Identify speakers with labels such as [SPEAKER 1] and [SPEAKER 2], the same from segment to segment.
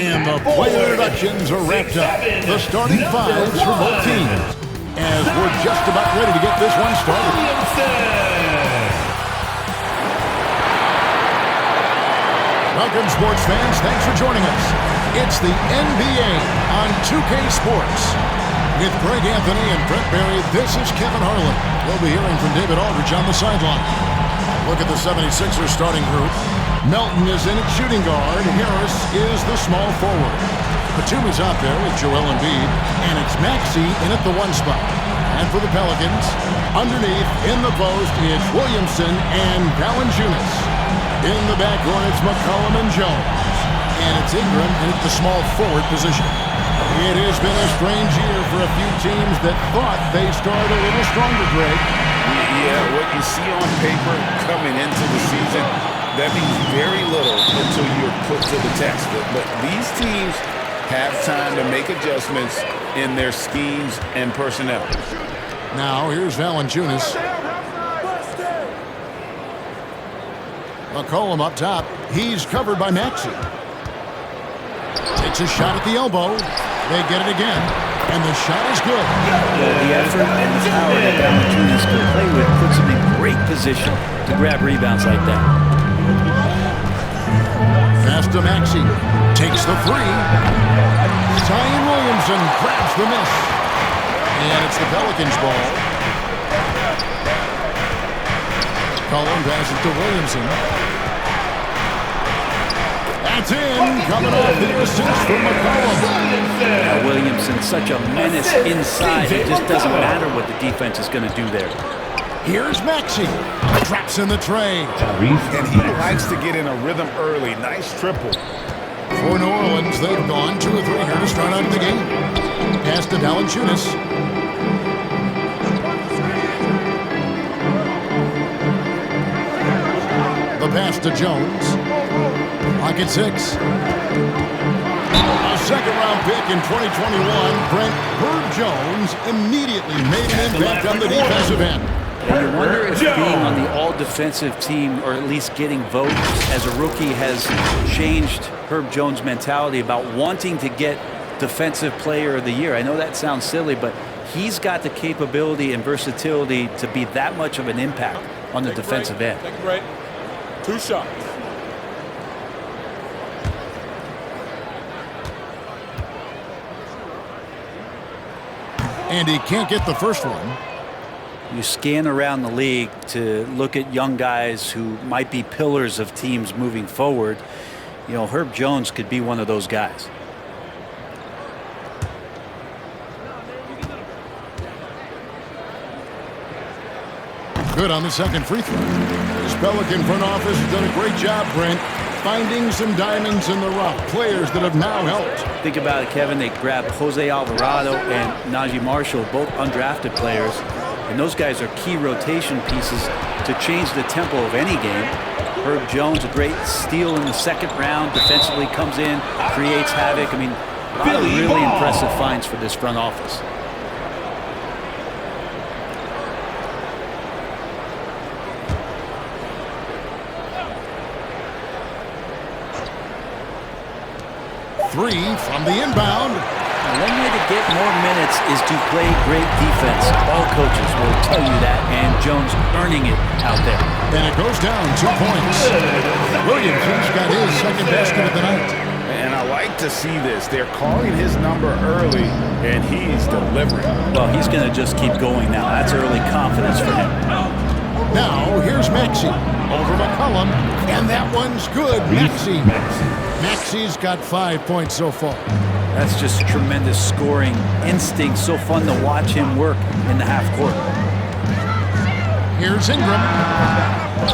[SPEAKER 1] And the player introductions are wrapped up. The starting fives for both teams. As we're just about ready to get this one started. Welcome, sports fans. Thanks for joining us. It's the NBA on 2K Sports. With Greg Anthony and Brett Barry, this is Kevin Harlan. We'll be hearing from David Aldridge on the sideline. Look at the 76ers starting group. Melton is in at shooting guard. Harris is the small forward. Batum is out there with Joel Embiid. And it's Maxey in at the one spot. And for the Pelicans, underneath in the post, it's Williamson and Valanciunas. In the backcourt, it's McCollum and Jones. And it's Ingram in at the small forward position. It has been a strange year for a few teams that thought they started a little stronger, Greg.
[SPEAKER 2] Yeah, what you see on paper coming into the season, that means very little until you're put to the test. But these teams have time to make adjustments in their schemes and personnel.
[SPEAKER 1] Now, here's Valanciunas. McCollum up top. He's covered by Maxey. Takes a shot at the elbow. They get it again, and the shot is good.
[SPEAKER 3] The effort and the power that Valanciunas can play with puts him in great position to grab rebounds like that.
[SPEAKER 1] Pass to Maxey. Takes the three. Zion Williamson grabs the miss. And it's the Pelicans' ball. Cullen passes to Williamson. That's in. Coming off the assist from McCollum.
[SPEAKER 3] Now Williamson's such a menace inside. It just doesn't matter what the defense is going to do there.
[SPEAKER 1] Here's Maxey. Traps in the tray.
[SPEAKER 2] And he likes to get in a rhythm early. Nice triple.
[SPEAKER 1] For New Orleans, they've gone 2 or 3 here to start out the game. Pass to Valanciunas. The pass to Jones. Lock at 6. A second-round pick in 2021, Brent Herb Jones immediately made an impact on the defensive end.
[SPEAKER 3] And you wonder if being on the all-defensive team, or at least getting votes as a rookie, has changed Herb Jones' mentality about wanting to get Defensive Player of the Year. I know that sounds silly, but he's got the capability and versatility to be that much of an impact on the defensive end.
[SPEAKER 4] Take a break. 2 shots.
[SPEAKER 1] And he can't get the first one.
[SPEAKER 3] You scan around the league to look at young guys who might be pillars of teams moving forward. You know, Herb Jones could be one of those guys.
[SPEAKER 1] Good on the second free throw. This Pelican front office has done a great job, Brent, finding some diamonds in the rough. Players that have now helped.
[SPEAKER 3] Think about it, Kevin. They grabbed Jose Alvarado and Najee Marshall, both undrafted players. And those guys are key rotation pieces to change the tempo of any game. Herb Jones, a great steal in the second round. Defensively comes in, creates havoc. I mean, a lot of really impressive finds for this front office.
[SPEAKER 1] Three from the inbound.
[SPEAKER 3] One way to get more minutes is to play great defense. All coaches will tell you that, and Jones earning it out there.
[SPEAKER 1] And it goes down 2 points. Williamson's got his second basket of the night.
[SPEAKER 2] And I like to see this. They're calling his number early, and he's delivering.
[SPEAKER 3] Well, he's going to just keep going now. That's early confidence for him.
[SPEAKER 1] Now, here's Maxey over McCollum, and that one's good. Maxey's got 5 points so far.
[SPEAKER 3] That's just tremendous scoring instinct. So fun to watch him work in the half court.
[SPEAKER 1] Here's Ingram.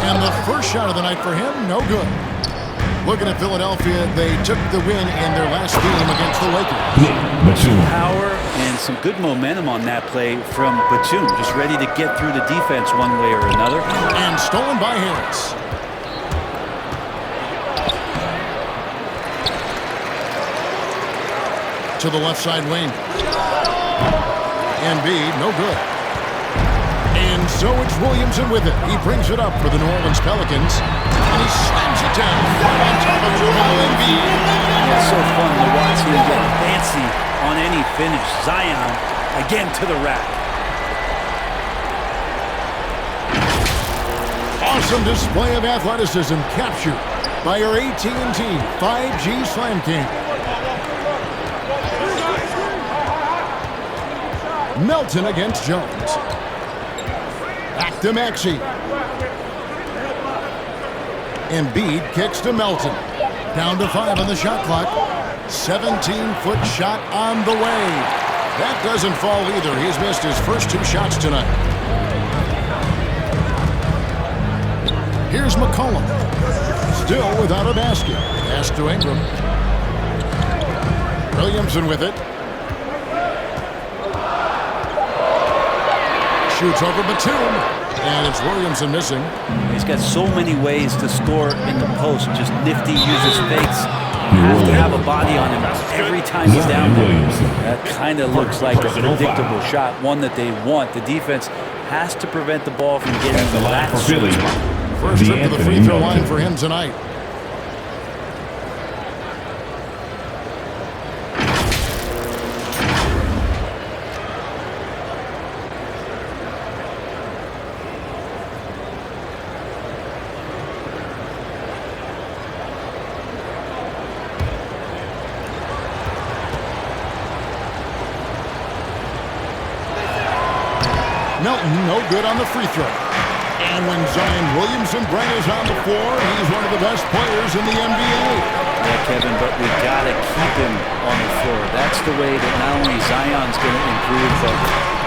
[SPEAKER 1] And the first shot of the night for him, no good. Looking at Philadelphia, they took the win in their last game against the Lakers.
[SPEAKER 3] Power and some good momentum on that play from Batum. Just ready to get through the defense one way or another.
[SPEAKER 1] And stolen by Harris. To the left side wing. Embiid, no good. So it's Williamson with it. He brings it up for the New Orleans Pelicans. And he slams it down on top of Joel Embiid.
[SPEAKER 3] It's so fun to watch him get fancy on any finish. Zion again to the rack.
[SPEAKER 1] Awesome display of athleticism captured by our AT&T 5G Slam King. Melton against Jones. Back to Maxey. Embiid kicks to Melton. Down to 5 on the shot clock. 17-foot shot on the way. That doesn't fall either. He's missed his first 2 shots tonight. Here's McCollum. Still without a basket. Pass to Ingram. Williamson with it. Shoots over Batum. And it's Williamson missing.
[SPEAKER 3] He's got so many ways to score in the post. Just nifty, uses fakes. You have to have a body on him every time he's down there. That kind of looks like a predictable shot, one that they want. The defense has to prevent the ball from getting to that sweet spot.
[SPEAKER 1] First trip to the free throw line for him tonight. Melton, no good on the free throw. And when Zion Williamson-Bryan is on the floor, he's one of the best players in the NBA.
[SPEAKER 3] Yeah, Kevin, but we got to keep him on the floor. That's the way that not only Zion's going to improve, but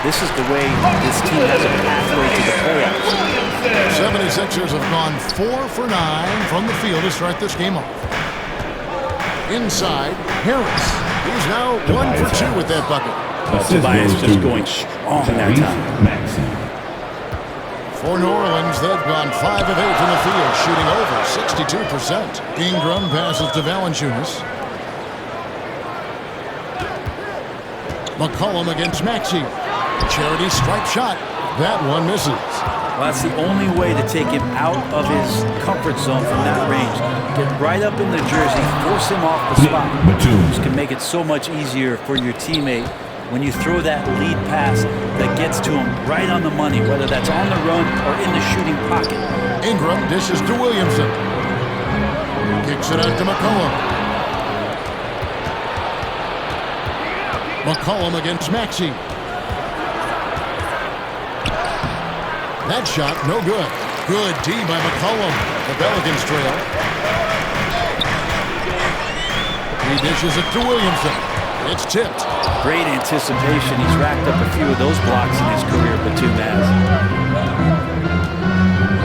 [SPEAKER 3] this is the way this team has a pathway to the playoffs.
[SPEAKER 1] 76ers have gone 4 for 9 from the field to start this game off. Inside, Harris. He's now 1 for 2 with that bucket.
[SPEAKER 3] Tobias just going strong that time.
[SPEAKER 1] For New Orleans, they've gone 5 of 8 from the field, shooting over 62%. Ingram passes to Valanciunas. McCollum against Maxey. Charity stripe shot. That one misses.
[SPEAKER 3] Well, that's the only way to take him out of his comfort zone from that range. Get right up in the jersey, force him off the spot. This can make it so much easier for your teammate when you throw that lead pass that gets to him right on the money, whether that's on the run or in the shooting pocket.
[SPEAKER 1] Ingram dishes to Williamson. Kicks it out to McCollum. McCollum against Maxey. That shot, no good. Good D by McCollum. The Pelicans trail. He dishes it to Williamson. It's tipped.
[SPEAKER 3] Great anticipation. He's racked up a few of those blocks in his career, Batum has.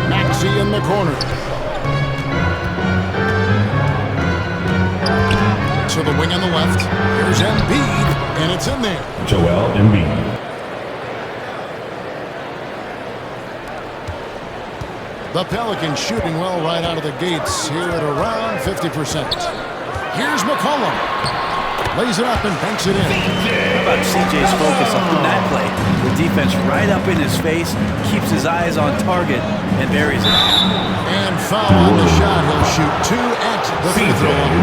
[SPEAKER 1] Maxey in the corner. To the wing on the left. Here's Embiid, and it's in there.
[SPEAKER 5] Joel Embiid.
[SPEAKER 1] The Pelicans shooting well right out of the gates here at around 50%. Here's McCollum. Lays it up and banks it in.
[SPEAKER 3] How about CJ's focus on that play? The defense right up in his face, keeps his eyes on target, and buries it.
[SPEAKER 1] And foul on the shot. He'll shoot 2 at the free throw line.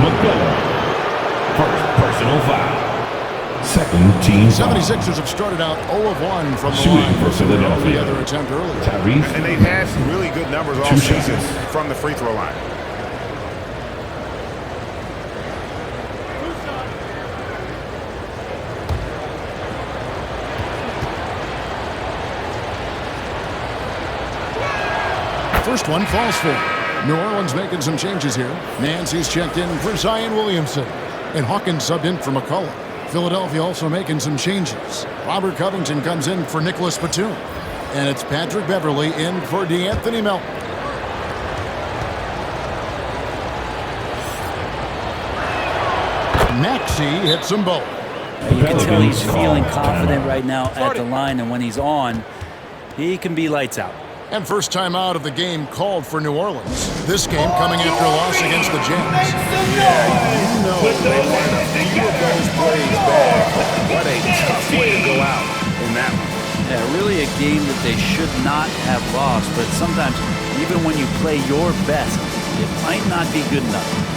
[SPEAKER 5] First personal foul. Second team foul.
[SPEAKER 1] 76ers have started out 0 of 1 from the
[SPEAKER 5] Shooting
[SPEAKER 1] line.
[SPEAKER 5] for Philadelphia.
[SPEAKER 1] The other attempt earlier.
[SPEAKER 2] And they've had some really good numbers all season from the free throw line.
[SPEAKER 1] First one falls for him. New Orleans making some changes here. Nancy's checked in for Zion Williamson. And Hawkins subbed in for McCollum. Philadelphia also making some changes. Robert Covington comes in for Nicholas Batum. And it's Patrick Beverly in for DeAnthony Melton. Maxey hits them both.
[SPEAKER 3] You can tell he's feeling confident right now at the line, and when he's on, he can be lights out.
[SPEAKER 1] And first time out of the game called for New Orleans. This game coming after a loss against the Jazz.
[SPEAKER 2] You know they want a few of those plays back. What a tough way to go out in that one.
[SPEAKER 3] Yeah, really a game that they should not have lost, but sometimes even when you play your best, it might not be good enough.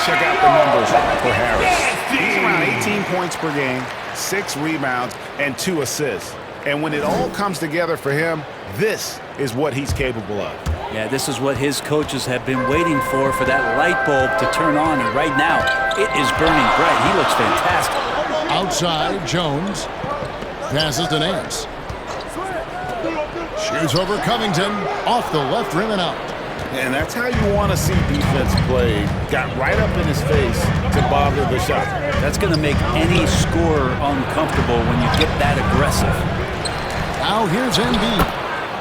[SPEAKER 2] Check out the numbers for Harris. He's around 18 points per game, 6 rebounds, and 2 assists. And when it all comes together for him, this is what he's capable of.
[SPEAKER 3] Yeah, this is what his coaches have been waiting for that light bulb to turn on. And right now, it is burning bright. He looks fantastic.
[SPEAKER 1] Outside, Jones. Passes to Nance. Shoots over Covington. Off the left rim and out.
[SPEAKER 2] And that's how you want to see defense play. Got right up in his face to bother the shot.
[SPEAKER 3] That's going to make any scorer uncomfortable when you get that aggressive.
[SPEAKER 1] Now here's Embiid.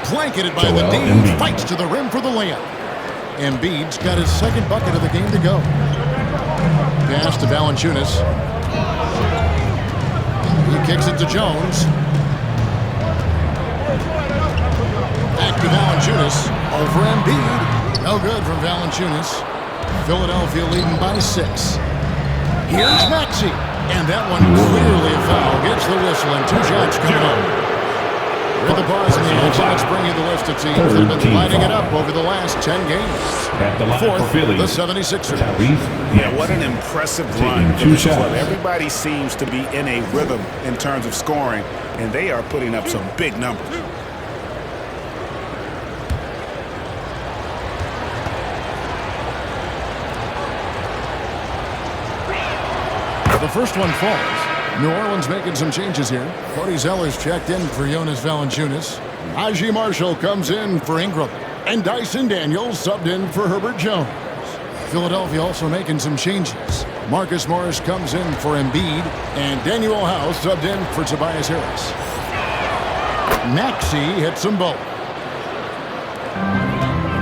[SPEAKER 1] Blanketed by the D. Fights to the rim for the layup. Embiid's got his second bucket of the game to go. Pass to Valanciunas. He kicks it to Jones. Back to Valanciunas. Over Embiid. No good from Valanciunas. Philadelphia leading by 6. Here's Maxey. And that one clearly a foul. Gets the whistle and 2 shots coming up. With the bars in the action, let's bring you the list of teams that have been lighting it up over the last 10 games. Fourth, the 76ers.
[SPEAKER 2] Yeah, what an impressive run for this club. Everybody seems to be in a rhythm in terms of scoring, and they are putting up some big numbers.
[SPEAKER 1] The first one falls. New Orleans making some changes here. Cody Zeller's checked in for Jonas Valanciunas. Najee Marshall comes in for Ingram. And Dyson Daniels subbed in for Herbert Jones. Philadelphia also making some changes. Marcus Morris comes in for Embiid. And Daniel House subbed in for Tobias Harris. Maxey hits them both.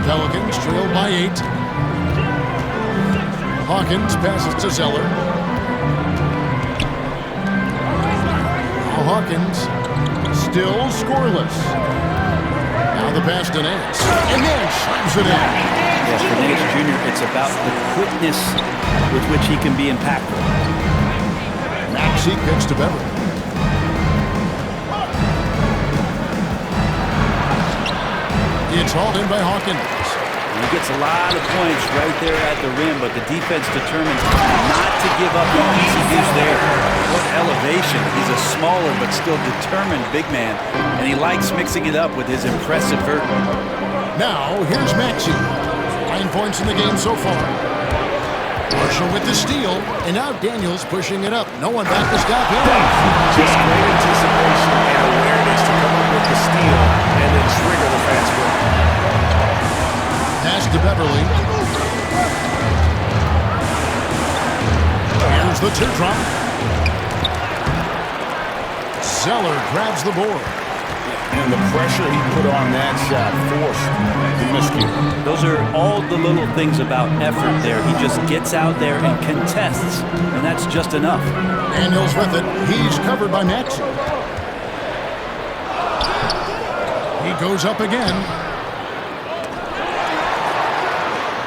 [SPEAKER 1] Pelicans trailed by 8. Hawkins passes to Zeller. Hawkins still scoreless. Now the pass to Nance. And Nance slams it in.
[SPEAKER 3] Yes, for Nance Jr., it's about the quickness with which he can be impactful.
[SPEAKER 1] Maxey kicks to Beverly. It's hauled in by Hawkins.
[SPEAKER 3] He gets a lot of points right there at the rim, but the defense determines not to give up an easy use there. What elevation. He's a smaller but still determined big man, and he likes mixing it up with his impressive vert.
[SPEAKER 1] Now, here's Maxey. 9 points in the game so far. Marshall with the steal, and now Daniels pushing it up. No one back to stop him.
[SPEAKER 2] Just great anticipation and awareness to come up with the steal and then trigger the fast break.
[SPEAKER 1] Pass to Beverly. Here's the teardrop. Zeller grabs the board.
[SPEAKER 2] And the pressure he put on that shot forced the miscue.
[SPEAKER 3] Those are all the little things about effort there. He just gets out there and contests, and that's just enough.
[SPEAKER 1] Daniels with it. He's covered by Maxey. He goes up again.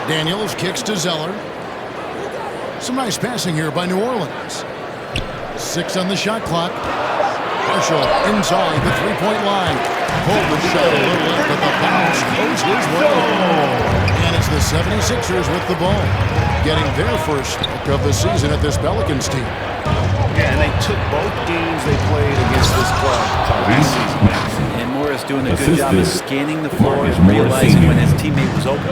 [SPEAKER 1] Daniels kicks to Zeller. Some nice passing here by New Orleans. 6 on the shot clock. Marshall inside the three-point line. Pulled the shot a little late, but the bounce goes his way. And it's the 76ers with the ball, getting their first look of the season at this Pelicans team.
[SPEAKER 2] Yeah, and they took both games they played against this club last season.
[SPEAKER 3] And Morris doing a good job of scanning the floor and realizing when his teammate was open.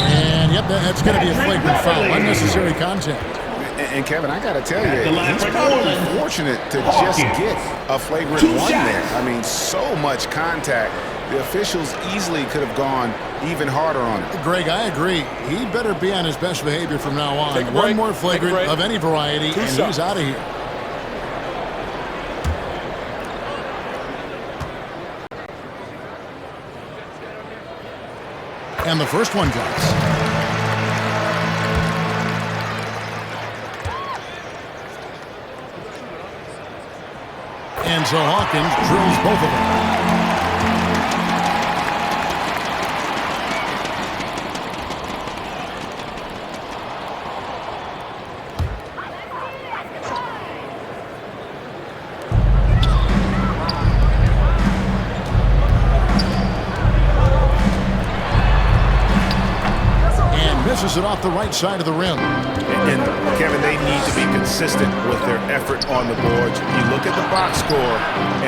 [SPEAKER 1] And yep, that's going to be a flagrant foul. Unnecessary contact.
[SPEAKER 2] And Kevin, I got to tell you, he's probably fortunate to just get a flagrant one there. I mean, so much contact. The officials easily could have gone even harder on it.
[SPEAKER 1] Greg, I agree. He better be on his best behavior from now on. One more flagrant of any variety, and he's out of here. And the first one drops. And so Hawkins drills both of them. Misses it off the right side of the rim.
[SPEAKER 2] And Kevin, they need to be consistent with their effort on the boards. You look at the box score,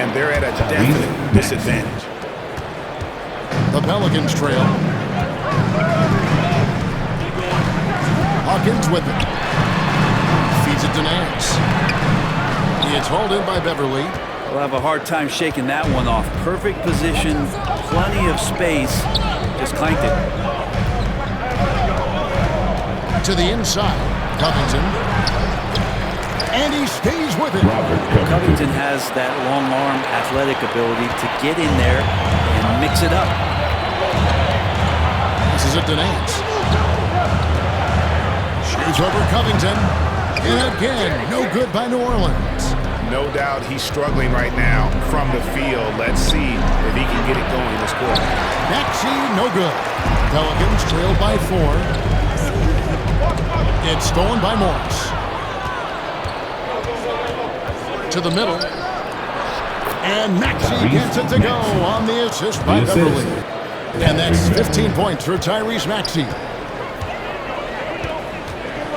[SPEAKER 2] and they're at a definite disadvantage.
[SPEAKER 1] The Pelicans trail. Hawkins with it. Feeds it to Nance. It's hauled in by Beverly.
[SPEAKER 3] We'll have a hard time shaking that one off. Perfect position, plenty of space. Just clanked it.
[SPEAKER 1] To the inside, Covington, and he stays with it.
[SPEAKER 3] Covington has that long arm athletic ability to get in there and mix it up.
[SPEAKER 1] This is it to Nance. Shoots over Covington, and again, no good by New Orleans.
[SPEAKER 2] No doubt he's struggling right now from the field. Let's see if he can get it going this quarter.
[SPEAKER 1] Maxey, no good. Pelicans trailed by 4. It's stolen by Morris. To the middle. And Maxey gets it to go on the assist by Beverly. And that's 15 points for Tyrese Maxey.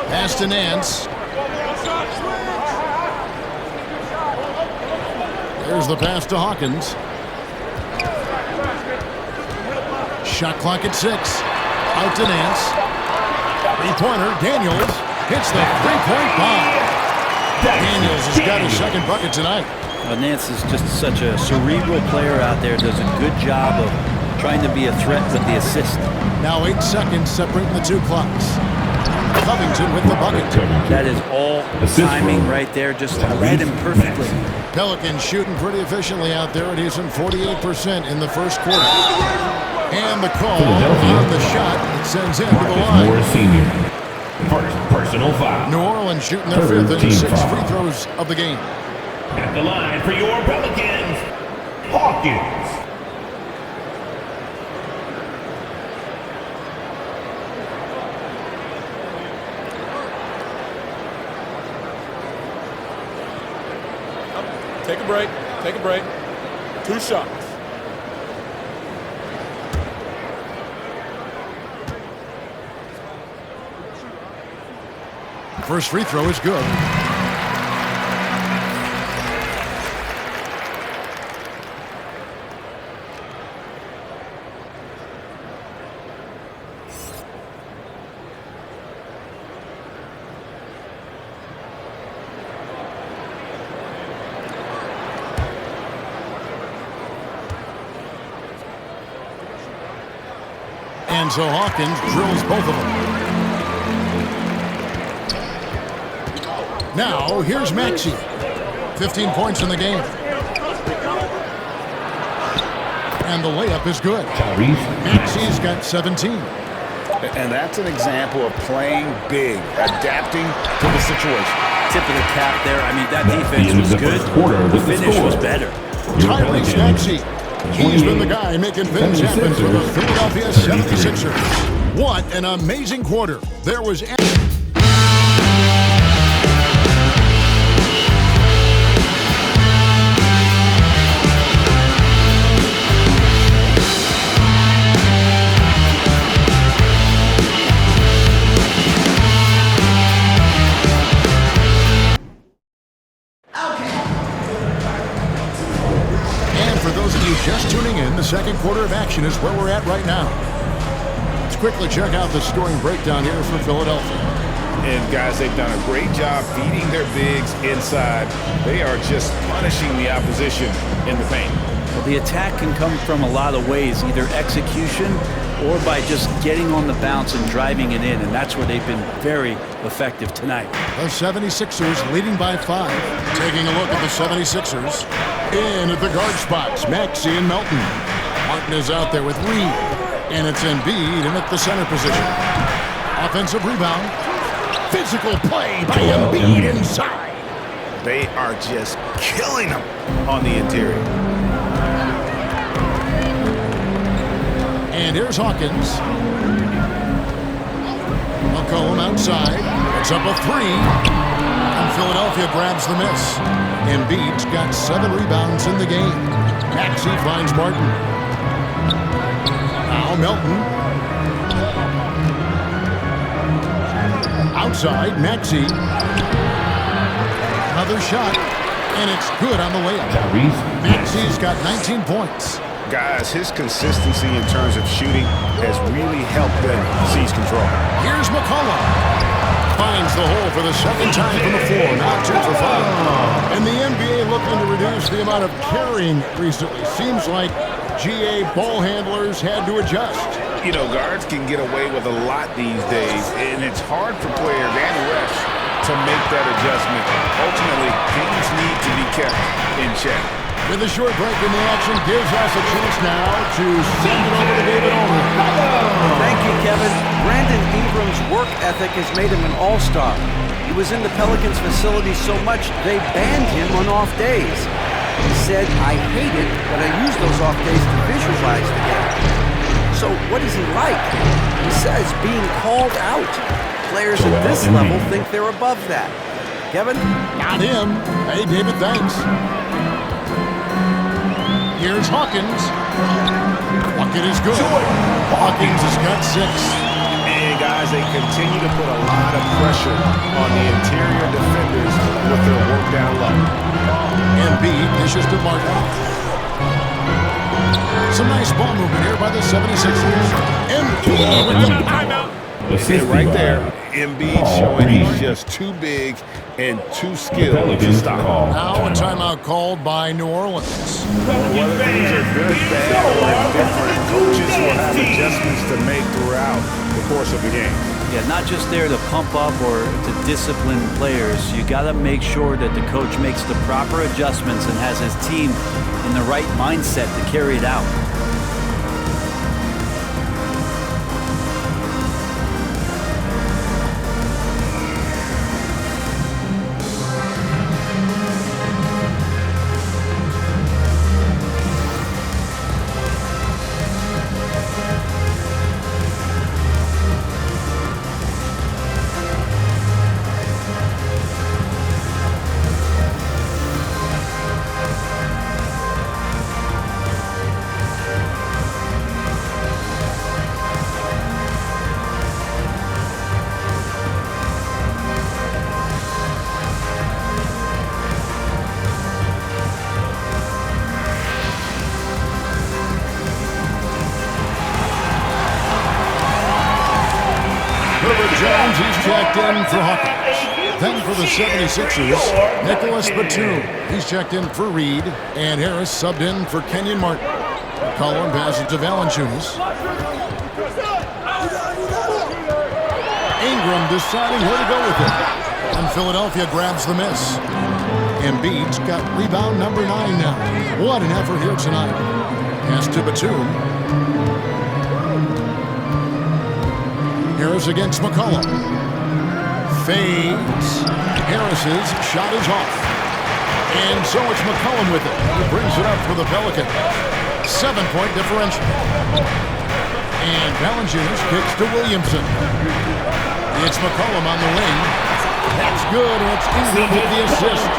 [SPEAKER 1] Pass to Nance. There's the pass to Hawkins. Shot clock at 6. Out to Nance. Three-pointer, Daniels hits the three-point bomb. Daniels has got his second bucket tonight.
[SPEAKER 3] Nance is just such a cerebral player out there. Does a good job of trying to be a threat with the assist.
[SPEAKER 1] Now 8 seconds separating the two clocks. Covington with the bucket.
[SPEAKER 3] That is all timing right there. Just read him perfectly.
[SPEAKER 1] Pelicans shooting pretty efficiently out there. It is in 48% in the first quarter. And the call on the shot. It sends him to the line.
[SPEAKER 5] Morris Sr. First personal foul.
[SPEAKER 1] New Orleans shooting their fifth and 6 free throws of the game.
[SPEAKER 5] At the line for your Pelicans, Hawkins.
[SPEAKER 4] Take a break. Take a break. 2 shots.
[SPEAKER 1] First free throw is good. And so Hawkins drills both of them. Now, here's Maxey. 15 points in the game. And the layup is good. Maxey's got 17.
[SPEAKER 2] And that's an example of playing big, adapting to the situation.
[SPEAKER 3] Tip of the cap there. I mean, that defense was good. The finish was better.
[SPEAKER 1] Tyrese Maxey. He's been the guy making things happen for the Philadelphia 76ers. What an amazing quarter. There was... Just tuning in, the second quarter of action is where we're at right now. quickly check out the scoring breakdown here for Philadelphia.
[SPEAKER 2] And, guys, they've done a great job feeding their bigs inside. They are just punishing the opposition in the paint.
[SPEAKER 3] Well, the attack can come from a lot of ways, either execution or by just getting on the bounce and driving it in, and that's where they've been very effective tonight.
[SPEAKER 1] The 76ers leading by 5. Taking a look at the 76ers. In at the guard spots, Maxey and Melton. Martin is out there with Reed, and it's Embiid in at the center position. Offensive rebound. Physical play by Embiid inside.
[SPEAKER 2] They are just killing them on the interior.
[SPEAKER 1] And here's Hawkins. McCollum outside. It's up a 3. And Philadelphia grabs the miss. Embiid's got 7 rebounds in the game. Maxey finds Martin. Now Melton. Outside, Maxey. Another shot. And it's good on the layup. Maxey's got 19 points.
[SPEAKER 2] Guys, his consistency in terms of shooting has really helped them seize control.
[SPEAKER 1] Here's McCollum. Finds the hole for the second time from the floor. Now 2 for 5. And the NBA looking to reduce the amount of carrying recently. Seems like GA ball handlers had to adjust.
[SPEAKER 2] You know, guards can get away with a lot these days, and it's hard for players and refs to make that adjustment. Ultimately, things need to be kept in check.
[SPEAKER 1] With a short break in the action, gives us a chance now to send it over to David Ulrich.
[SPEAKER 6] Thank you, Kevin. Brandon Ingram's work ethic has made him an all-star. He was in the Pelicans facility so much they banned him on off days. He said, "I hate it, but I use those off days to visualize the game." So what is he like? He says being called out. Players at this level think they're above that. Kevin?
[SPEAKER 1] Not him. Hey, David, thanks. Here's Hawkins. Bucket is good. Hawkins has got 6.
[SPEAKER 2] And, guys, they continue to put a lot of pressure on the interior defenders with their work down low.
[SPEAKER 1] Embiid dishes to Martin. Some nice ball movement here by the 76ers. Embiid with the timeout.
[SPEAKER 2] And right there, Embiid showing he's just too big and too skilled to stop.
[SPEAKER 1] Now a timeout called by New Orleans.
[SPEAKER 2] Whether things are good, bad, or indifferent, coaches will have adjustments to make throughout the course of the game.
[SPEAKER 3] Yeah, not just there to pump up or to discipline players. You got to make sure that the coach makes the proper adjustments and has his team in the right mindset to carry it out.
[SPEAKER 1] Jones, he's checked in for Hawkins. Then for the 76ers, Nicholas Batum. He's checked in for Reed. And Harris subbed in for Kenyon Martin. McCollum passes to Valanciunas. Ingram deciding where to go with it. And Philadelphia grabs the miss. Embiid's got rebound number 9 now. What an effort here tonight. Pass to Batum. Harris against McCollum. Fades. Harris's shot is off. And so it's McCollum with it. He brings it up for the Pelicans. 7-point differential. And Valanciunas kicks to Williamson. It's McCollum on the wing. That's good, and it's Ingram with the assist.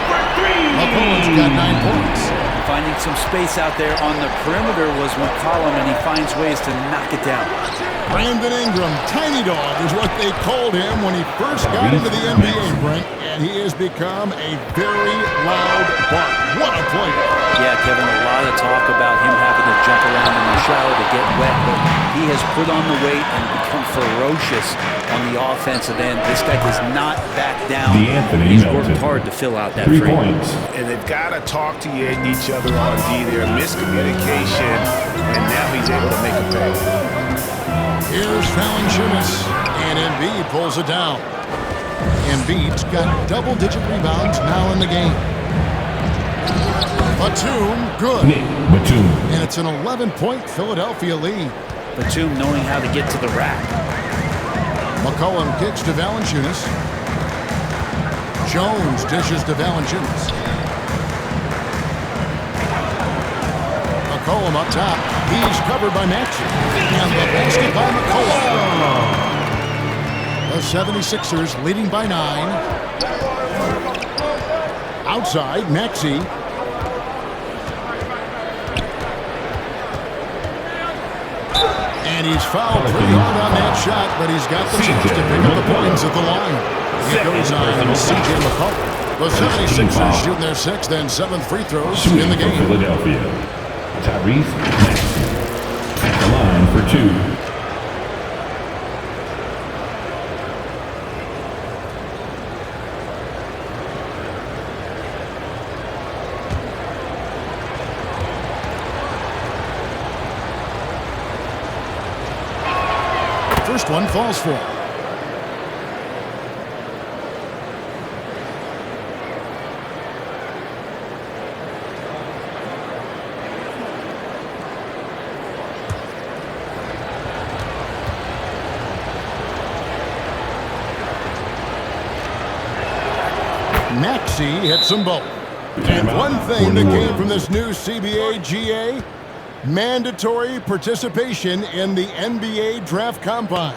[SPEAKER 1] McCollum's got 9 points.
[SPEAKER 3] Finding some space out there on the perimeter was McCollum, and he finds ways to knock it down.
[SPEAKER 1] Brandon Ingram, Tiny Dog is what they called him when he first got into the NBA, Brent, and he has become a very loud bark. What a player.
[SPEAKER 3] Yeah, Kevin, a lot of talk about him having to jump around in the shower to get wet, but he has put on the weight and become ferocious on the offensive end. This guy does not back down. He's worked hard to fill out that
[SPEAKER 7] 3
[SPEAKER 3] frame.
[SPEAKER 7] points.
[SPEAKER 2] And they've got to talk to each other on D there. Miscommunication, and now he's able to make a pay.
[SPEAKER 1] Here's Valanciunas, and Embiid pulls it down. Embiid's got double-digit rebounds now in the game. Batum, good.
[SPEAKER 7] Nick Batum.
[SPEAKER 1] And it's an 11-point Philadelphia lead.
[SPEAKER 3] Batum knowing how to get to the rack.
[SPEAKER 1] McCollum kicks to Valanciunas. Jones dishes to Valanciunas. McCollum up top. He's covered by Maxey. And the basket by McCollum. The 76ers leading by 9. Outside, Maxey. And he's fouled pretty hard on that shot, but he's got the chance to pick up the points at the line. It goes on C.J. McCollum. The 76ers shooting their 6th and 7th free throws in the game.
[SPEAKER 7] Philadelphia. Tyrese Maxey at the line for 2.
[SPEAKER 1] First one falls for him. Maxey hits them both. And one thing that came from this new CBA GA, mandatory participation in the NBA Draft Combine.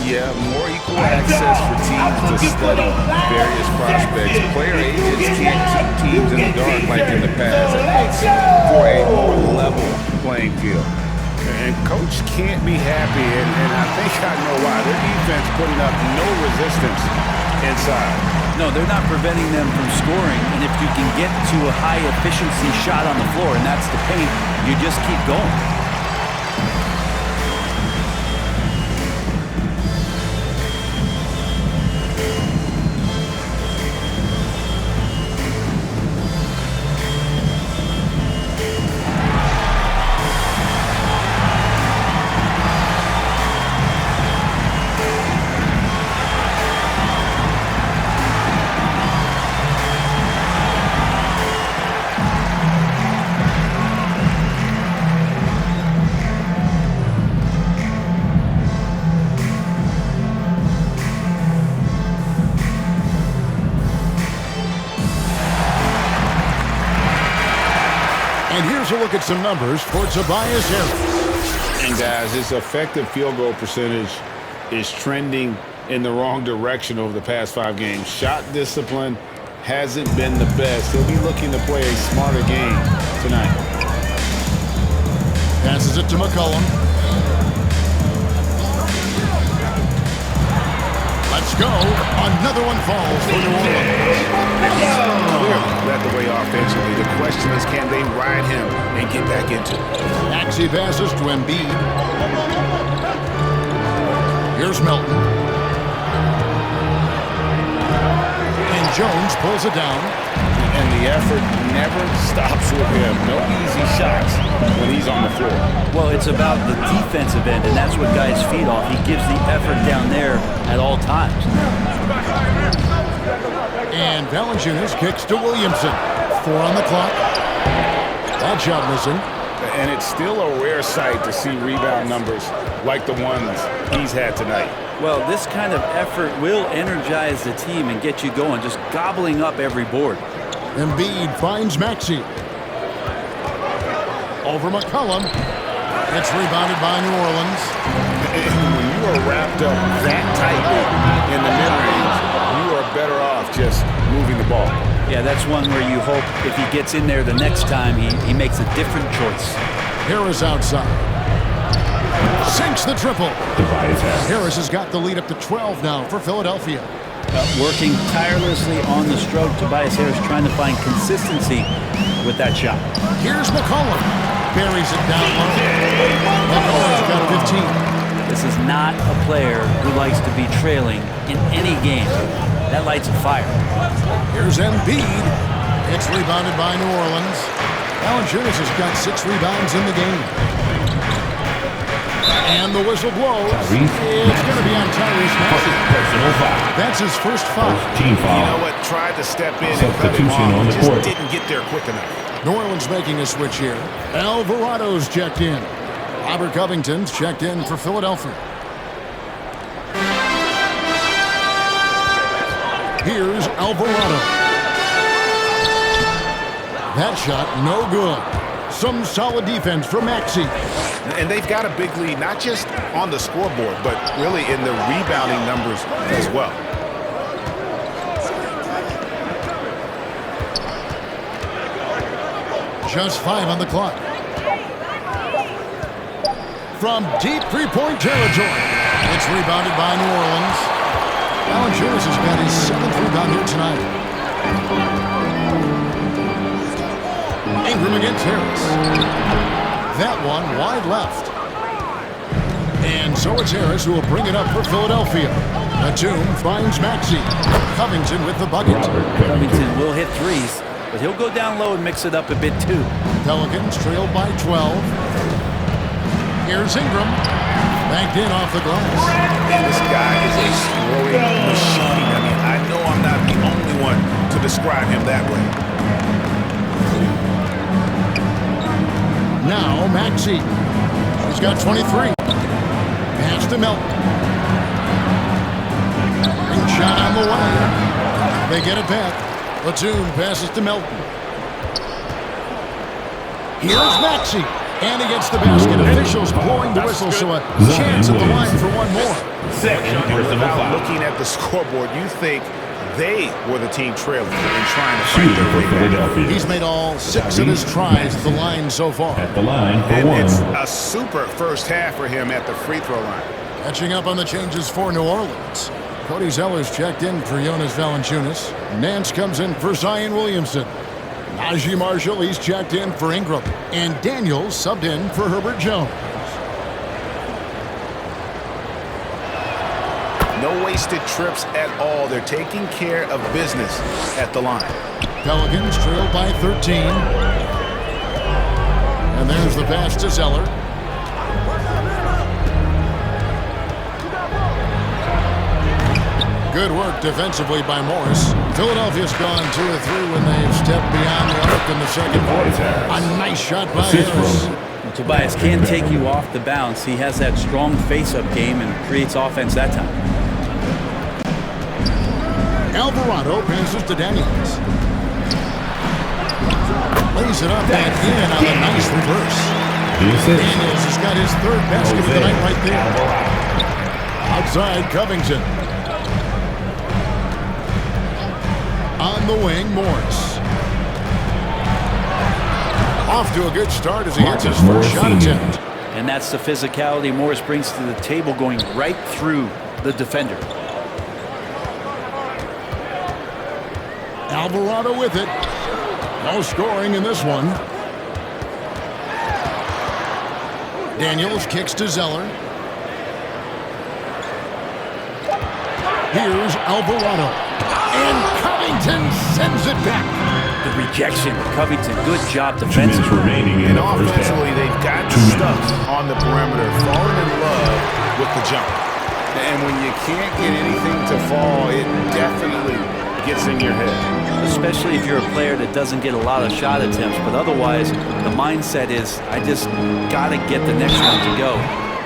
[SPEAKER 2] Yeah, more equal access for teams to study various prospects. Player agents can't keep teams in the dark like in the past. It makes for a more level playing field. And coach can't be happy, and I think I know why. Their defense putting up no resistance inside.
[SPEAKER 3] No, they're not preventing them from scoring, and if you can get to a high-efficiency shot on the floor, and that's the paint, you just keep going.
[SPEAKER 1] And here's a look at some numbers for Tobias Harris.
[SPEAKER 2] And guys, his effective field goal percentage is trending in the wrong direction over the past 5 games. Shot discipline hasn't been the best. He'll be looking to play a smarter game tonight.
[SPEAKER 1] Passes it to McCollum. Let's go. Another one falls for New Orleans.
[SPEAKER 2] Clearly led the way offensively. The question is, can they ride him and get back into it?
[SPEAKER 1] Maxey passes to Embiid. Here's Melton. And Jones pulls it down.
[SPEAKER 2] And the effort never stops with him. No easy shots when he's on the floor.
[SPEAKER 3] Well, it's about the defensive end, and that's what guys feed off. He gives the effort down there at all times.
[SPEAKER 1] And Valanciunas kicks to Williamson. 4 on the clock. That shot missing.
[SPEAKER 2] And it's still a rare sight to see rebound numbers like the ones he's had tonight.
[SPEAKER 3] Well, this kind of effort will energize the team and get you going, just gobbling up every board.
[SPEAKER 1] Embiid finds Maxey. Over McCollum. It's rebounded by New Orleans.
[SPEAKER 2] When you are wrapped up that tightly in the mid-range, you are better off just moving the ball.
[SPEAKER 3] Yeah, that's one where you hope if he gets in there the next time, he makes a different choice.
[SPEAKER 1] Harris outside. Sinks the triple.
[SPEAKER 7] Tobias Harris.
[SPEAKER 1] Harris has got the lead up to 12 now for Philadelphia.
[SPEAKER 3] Working tirelessly on the stroke, Tobias Harris trying to find consistency with that shot.
[SPEAKER 1] Here's McCollum. Buries it down low. McCollum's got 15.
[SPEAKER 3] This is not a player who likes to be trailing in any game. That lights a fire.
[SPEAKER 1] Here's Embiid. It's rebounded by New Orleans. Valanciunas has got 6 rebounds in the game. And the whistle blows. It's going to be on Tyrese Maxey.
[SPEAKER 7] Personal foul.
[SPEAKER 1] That's his first foul.
[SPEAKER 7] Team foul.
[SPEAKER 2] You know what? Tried to step in and cut him
[SPEAKER 7] Substitution on
[SPEAKER 2] off.
[SPEAKER 7] the
[SPEAKER 2] Just
[SPEAKER 7] court.
[SPEAKER 2] didn't get there quick enough.
[SPEAKER 1] New Orleans making a switch here. Alvarado's checked in. Robert Covington's checked in for Philadelphia. Here's Alvarado. That shot, no good. Some solid defense for Maxey.
[SPEAKER 2] And they've got a big lead, not just on the scoreboard, but really in the rebounding numbers as well.
[SPEAKER 1] Just 5 on the clock. From deep three-point territory. It's rebounded by New Orleans. Valanciunas has got his 7th rebound here tonight. Ingram against Harris. That one wide left. And so it's Harris who will bring it up for Philadelphia. Batum finds Maxey. Covington with the bucket.
[SPEAKER 3] Covington will hit threes, but he'll go down low and mix it up a bit too.
[SPEAKER 1] Pelicans trailed by 12. Here's Ingram. Backed in off the glass.
[SPEAKER 2] And this guy is a scoring machine. I mean, I know I'm not the only one to describe him that way.
[SPEAKER 1] Now Maxey. He's got 23. Pass to Melton. Ring shot on the way. They get it back. Batum passes to Melton. Here's Maxey. And he gets the basket. Officials blowing the whistle, so a chance at the line for one more.
[SPEAKER 7] Second personal
[SPEAKER 2] Without
[SPEAKER 7] foul.
[SPEAKER 2] looking at the scoreboard, you think they were the team trailing and trying to fight
[SPEAKER 7] Shooting
[SPEAKER 2] their
[SPEAKER 7] for
[SPEAKER 2] way back.
[SPEAKER 7] Philadelphia.
[SPEAKER 1] He's made all 6 of his tries at the line so far.
[SPEAKER 7] At the line for
[SPEAKER 2] And
[SPEAKER 7] one.
[SPEAKER 2] it's a super first half for him at the free throw line.
[SPEAKER 1] Catching up on the changes for New Orleans. Cody Zeller's checked in for Jonas Valanciunas. Nance comes in for Zion Williamson. Najee Marshall, he's checked in for Ingram. And Daniels subbed in for Herbert Jones.
[SPEAKER 2] No wasted trips at all. They're taking care of business at the line.
[SPEAKER 1] Pelicans trailed by 13. And there's the pass to Zeller. Good work defensively by Morris. Philadelphia's gone 2 of 3 when they've stepped beyond the arc in the second quarter. A nice shot by Harris.
[SPEAKER 3] Well, Tobias can take you off the bounce. He has that strong face-up game and creates offense that time.
[SPEAKER 1] Alvarado passes to Daniels. Lays it up and in on a nice reverse. Daniels has got his 3rd basket of the night right there. Outside Covington. On the wing, Morris. Off to a good start as he hits his first shot attempt.
[SPEAKER 3] And that's the physicality Morris brings to the table, going right through the defender.
[SPEAKER 1] Alvarado with it. No scoring in this one. Daniels kicks to Zeller. Here's Alvarado. And Covington sends it back.
[SPEAKER 3] The rejection. Covington, good job
[SPEAKER 7] 2 minutes
[SPEAKER 3] defensively.
[SPEAKER 7] remaining in
[SPEAKER 2] And
[SPEAKER 7] the first
[SPEAKER 2] offensively,
[SPEAKER 7] half.
[SPEAKER 2] they've got
[SPEAKER 7] 2 minutes.
[SPEAKER 2] stuck on the perimeter, falling in love with the jumper. And when you can't get anything to fall, it definitely gets in your head.
[SPEAKER 3] Especially if you're a player that doesn't get a lot of shot attempts. But otherwise, the mindset is, I just got to get the next one to go.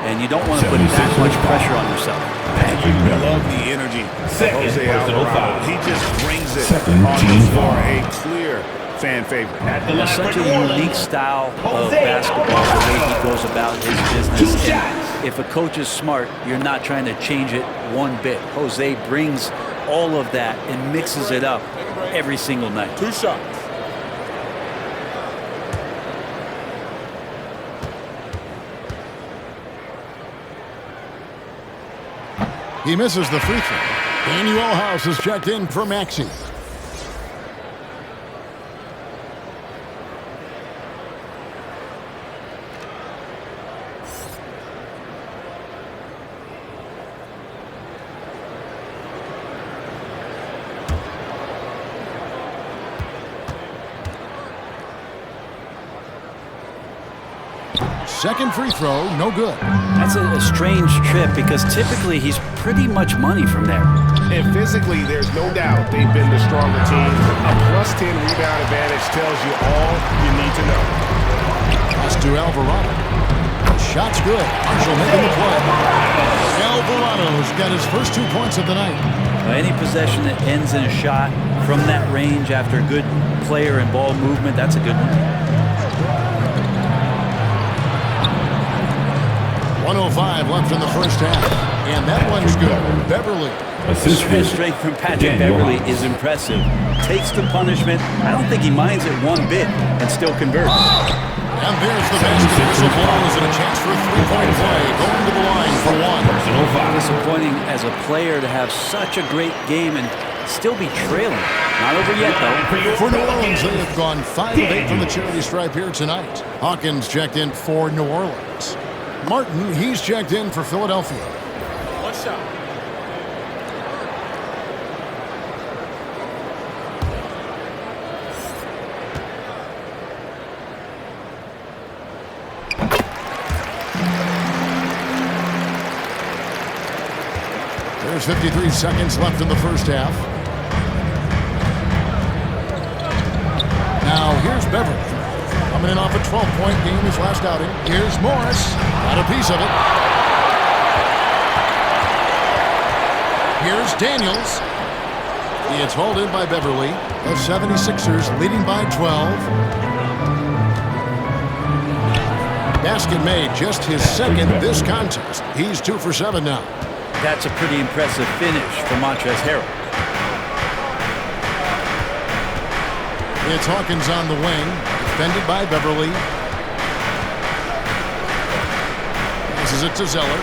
[SPEAKER 3] And you don't want to put that much pressure on yourself.
[SPEAKER 2] I love the energy of Jose Alvarado. He just brings it
[SPEAKER 7] Second
[SPEAKER 2] on
[SPEAKER 7] team
[SPEAKER 2] the floor.
[SPEAKER 7] foul.
[SPEAKER 2] A clear fan favorite.
[SPEAKER 3] It's such a unique style of basketball, the way he goes about his business. And if a coach is smart, you're not trying to change it one bit. Jose brings all of that and mixes it up every single night.
[SPEAKER 4] 2 shots.
[SPEAKER 1] He misses the free throw. Daniel House is checked in for Maxey. Second free throw, no good.
[SPEAKER 3] That's a strange trip because typically he's pretty much money from there.
[SPEAKER 8] And physically, there's no doubt they've been the stronger team. A +10 rebound advantage tells you all you need to know.
[SPEAKER 1] Pass to Alvarado. Shot's good. Marshall making the play. Alvarado's got his first 2 points of the night.
[SPEAKER 3] Any possession that ends in a shot from that range after good player and ball movement, that's a good one.
[SPEAKER 1] 1:05 left in the first half. And that one's good. Beverly.
[SPEAKER 3] Strength from Patrick Beverly is impressive. Takes the punishment. I don't think he minds it one bit and still converts.
[SPEAKER 1] And there's the basket. Whistle blows and a chance for a three-point play. Going to the line for one.
[SPEAKER 3] Disappointing as a player to have such a great game and still be trailing. Not over yet, though.
[SPEAKER 1] For New Orleans, they have gone 5 of 8 from the charity stripe here tonight. Hawkins checked in for New Orleans. Martin, he's checked in for Philadelphia.
[SPEAKER 4] One shot.
[SPEAKER 1] There's 53 seconds left in the first half. Now here's Beverly. Coming in off a 12-point game his last outing. Here's Morris. Got a piece of it. Here's Daniels. It's hauled in by Beverly. The 76ers leading by 12. Basket made, just his second this contest. He's 2 for 7 now.
[SPEAKER 3] That's a pretty impressive finish for Montrezl Harrell.
[SPEAKER 1] It's Hawkins on the wing, defended by Beverly. Passes it to Zeller.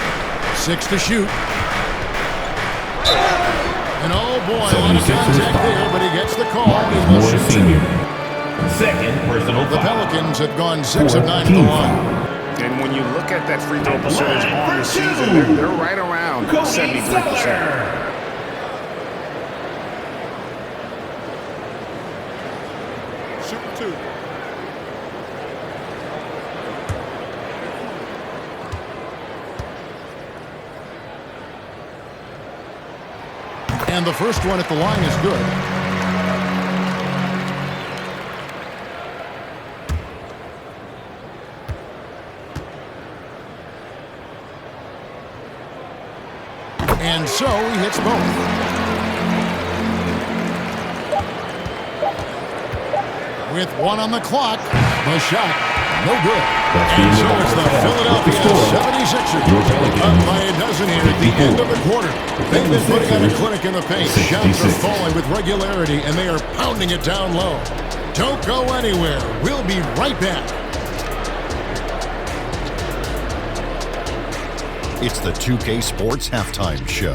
[SPEAKER 1] 6 to shoot. And oh boy, a lot of contact there, but he gets the call. He will shoot two.
[SPEAKER 7] Second personal
[SPEAKER 1] The Pelicans have gone 6 of 9 at the line.
[SPEAKER 8] And when you look at that free throw percentage on the season, they're right around 73%.
[SPEAKER 1] And the first one at the line is good. And so he hits both. With 1 on the clock, the shot, no good. And so it's the Philadelphia 76ers up by a dozen here at the end of the quarter. They've been putting on a clinic in the paint. Shots are falling with regularity, and they are pounding it down low. Don't go anywhere. We'll be right back.
[SPEAKER 9] It's the 2K Sports Halftime Show.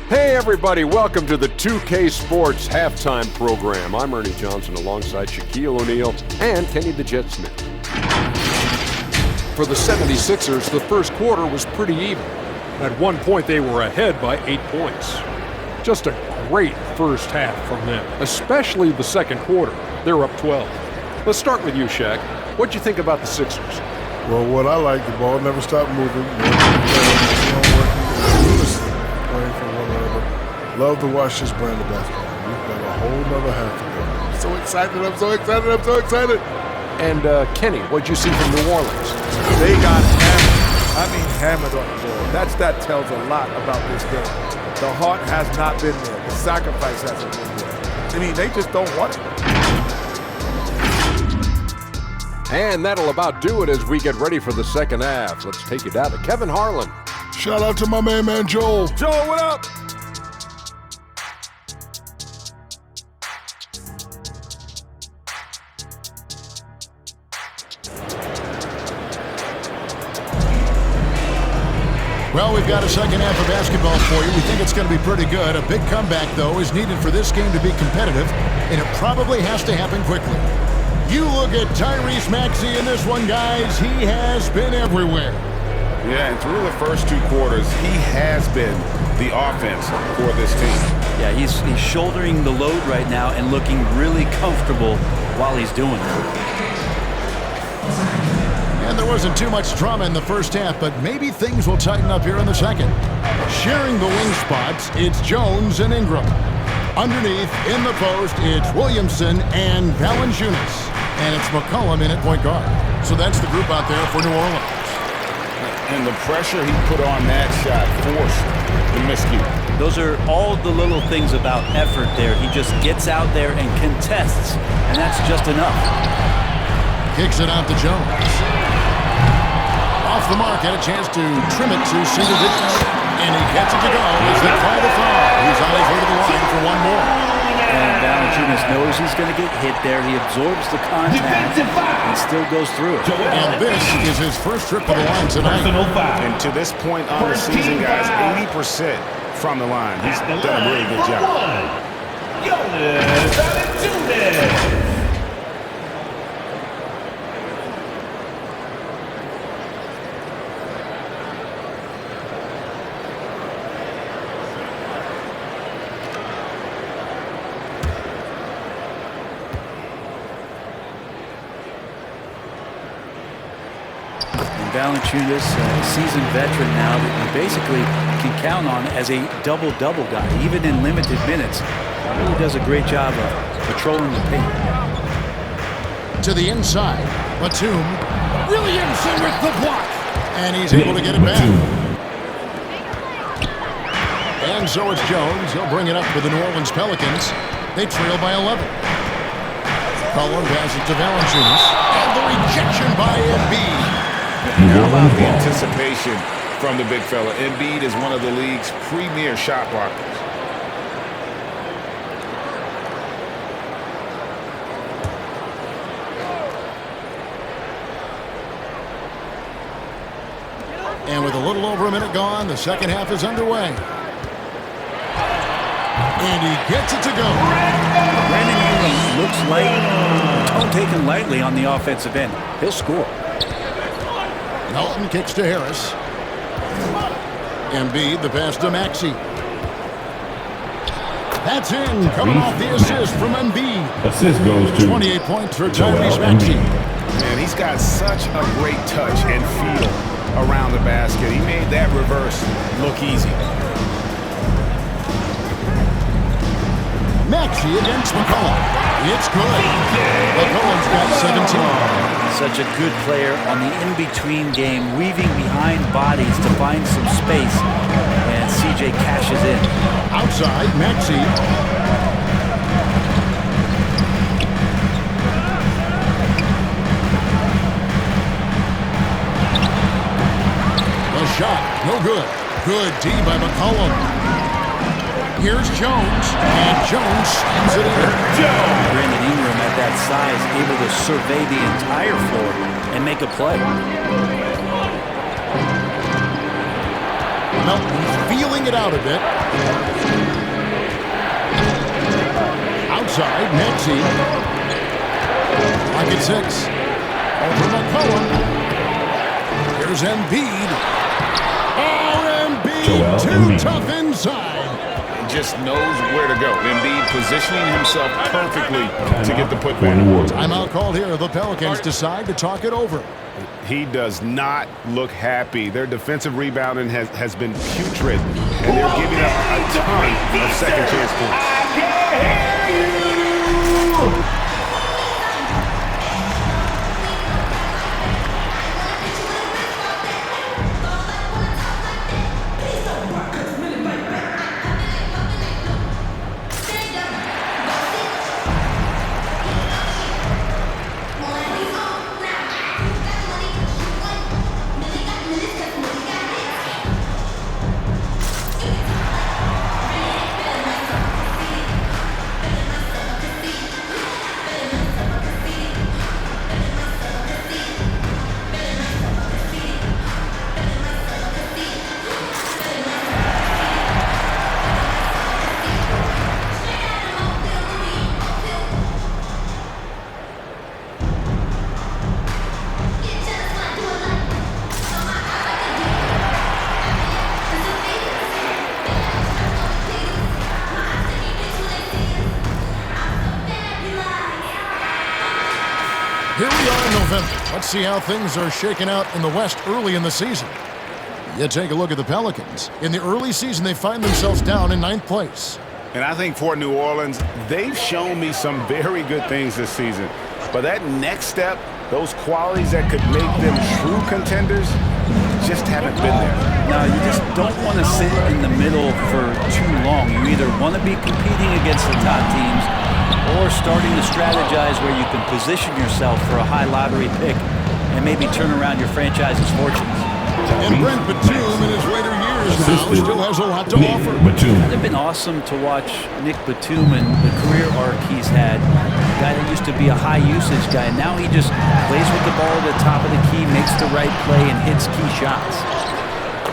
[SPEAKER 10] Hey everybody, welcome to the 2K Sports Halftime Program. I'm Ernie Johnson alongside Shaquille O'Neal and Kenny the Jet Smith.
[SPEAKER 4] For the 76ers, the first quarter was pretty even. At one point, they were ahead by 8 points. Just a great first half from them, especially the second quarter. They're up 12. Let's start with you, Shaq. What'd you think about the Sixers?
[SPEAKER 11] Well, what I like, the ball never stopped moving. Playing for one another. Love to watch this brand of basketball. We've got a whole nother half to go. I'm so excited, I'm so excited, I'm so excited.
[SPEAKER 10] And Kenny, what'd you see from New Orleans?
[SPEAKER 12] They got hammered. I mean hammered on the board. That tells a lot about this game. The heart has not been there. The sacrifice hasn't been there. I mean, they just don't want it.
[SPEAKER 10] And that'll about do it as we get ready for the second half. Let's take you down to Kevin Harlan.
[SPEAKER 11] Shout out to my main man, Joel.
[SPEAKER 12] Joel, what up?
[SPEAKER 1] Well, we've got a second half of basketball for you. We think it's going to be pretty good. A big comeback, though, is needed for this game to be competitive, and it probably has to happen quickly. You look at Tyrese Maxey in this one, guys. He has been everywhere.
[SPEAKER 2] Yeah, and through the first 2 quarters, he has been the offense for this team.
[SPEAKER 3] Yeah, he's shouldering the load right now and looking really comfortable while he's doing it.
[SPEAKER 1] And there wasn't too much drama in the first half, but maybe things will tighten up here in the second. Sharing the wing spots, it's Jones and Ingram. Underneath, in the post, it's Williamson and Valanciunas. And it's McCollum in at point guard. So that's the group out there for New Orleans.
[SPEAKER 2] And the pressure he put on that shot forced the miscue.
[SPEAKER 3] Those are all the little things about effort there. He just gets out there and contests, and that's just enough.
[SPEAKER 1] Kicks it out to Jones. Off the mark, had a chance to trim it to single digits. And he gets it to go as they call the foul. He's on his way to the line for one more.
[SPEAKER 3] And Valanciunas knows he's going to get hit there. He absorbs the contact and still goes through it.
[SPEAKER 1] And this is his first trip to the line tonight.
[SPEAKER 2] And to this point on the season, guys, 80% from the line. He's done a really good job.
[SPEAKER 3] Valanciunas, a seasoned veteran now that you basically can count on as a double-double guy, even in limited minutes. He really does a great job of patrolling the paint.
[SPEAKER 1] To the inside, Batum. Williamson with the block. And he's able to get it back. And so it's Jones. He'll bring it up with the New Orleans Pelicans. They trail by 11. Cullen passes to Valanciunas. And the rejection by Embiid.
[SPEAKER 2] How about the anticipation from the big fella? Embiid is one of the league's premier shot blockers.
[SPEAKER 1] And with a little over a minute gone, the second half is underway. And he gets it to go.
[SPEAKER 3] Brandon Ingram looks light. Don't take him lightly on the offensive end. He'll score.
[SPEAKER 1] Melton kicks to Harris. Embiid, the pass to Maxey. That's in, coming off the assist from Embiid.
[SPEAKER 7] Assist goes to
[SPEAKER 1] 28 points for Tyrese Maxey.
[SPEAKER 2] Man, he's got such a great touch and feel around the basket. He made that reverse look easy.
[SPEAKER 1] Maxey against McCollum. It's good. McCollum's got 17.
[SPEAKER 3] Such a good player on the in-between game, weaving behind bodies to find some space. And CJ cashes in.
[SPEAKER 1] Outside, Maxey. The shot, no good. Good D by McCollum. Here's Jones, and Jones slams it in.
[SPEAKER 3] Brandon Ingram at that size, able to survey the entire floor and make a play.
[SPEAKER 1] Melton feeling it out a bit. Outside, Maxey. Lock at 6. Over McCollum. Here's Embiid. Oh, Embiid, too tough inside.
[SPEAKER 2] Just knows where to go. Embiid positioning himself perfectly to get the putback.
[SPEAKER 1] Timeout called here. The Pelicans decide to talk it over.
[SPEAKER 8] He does not look happy. Their defensive rebounding has been putrid, and they're giving up a ton of second chance points.
[SPEAKER 5] I can't hear you.
[SPEAKER 1] Here we are in November. Let's see how things are shaking out in the West early in the season. You take a look at the Pelicans. In the early season, they find themselves down in 9th place.
[SPEAKER 8] And I think for New Orleans, they've shown me some very good things this season. But that next step, those qualities that could make them true contenders, just haven't been there.
[SPEAKER 3] No, you just don't want to sit in the middle for too long. You either want to be competing against the top teams or starting to strategize where you can position yourself for a high lottery pick and maybe turn around your franchise's fortunes.
[SPEAKER 1] And Brent Batum in his later years now still has a lot to offer.
[SPEAKER 3] It's been awesome to watch Nick Batum and the career arc he's had. A guy that used to be a high usage guy. Now he just plays with the ball at the top of the key, makes the right play, and hits key shots.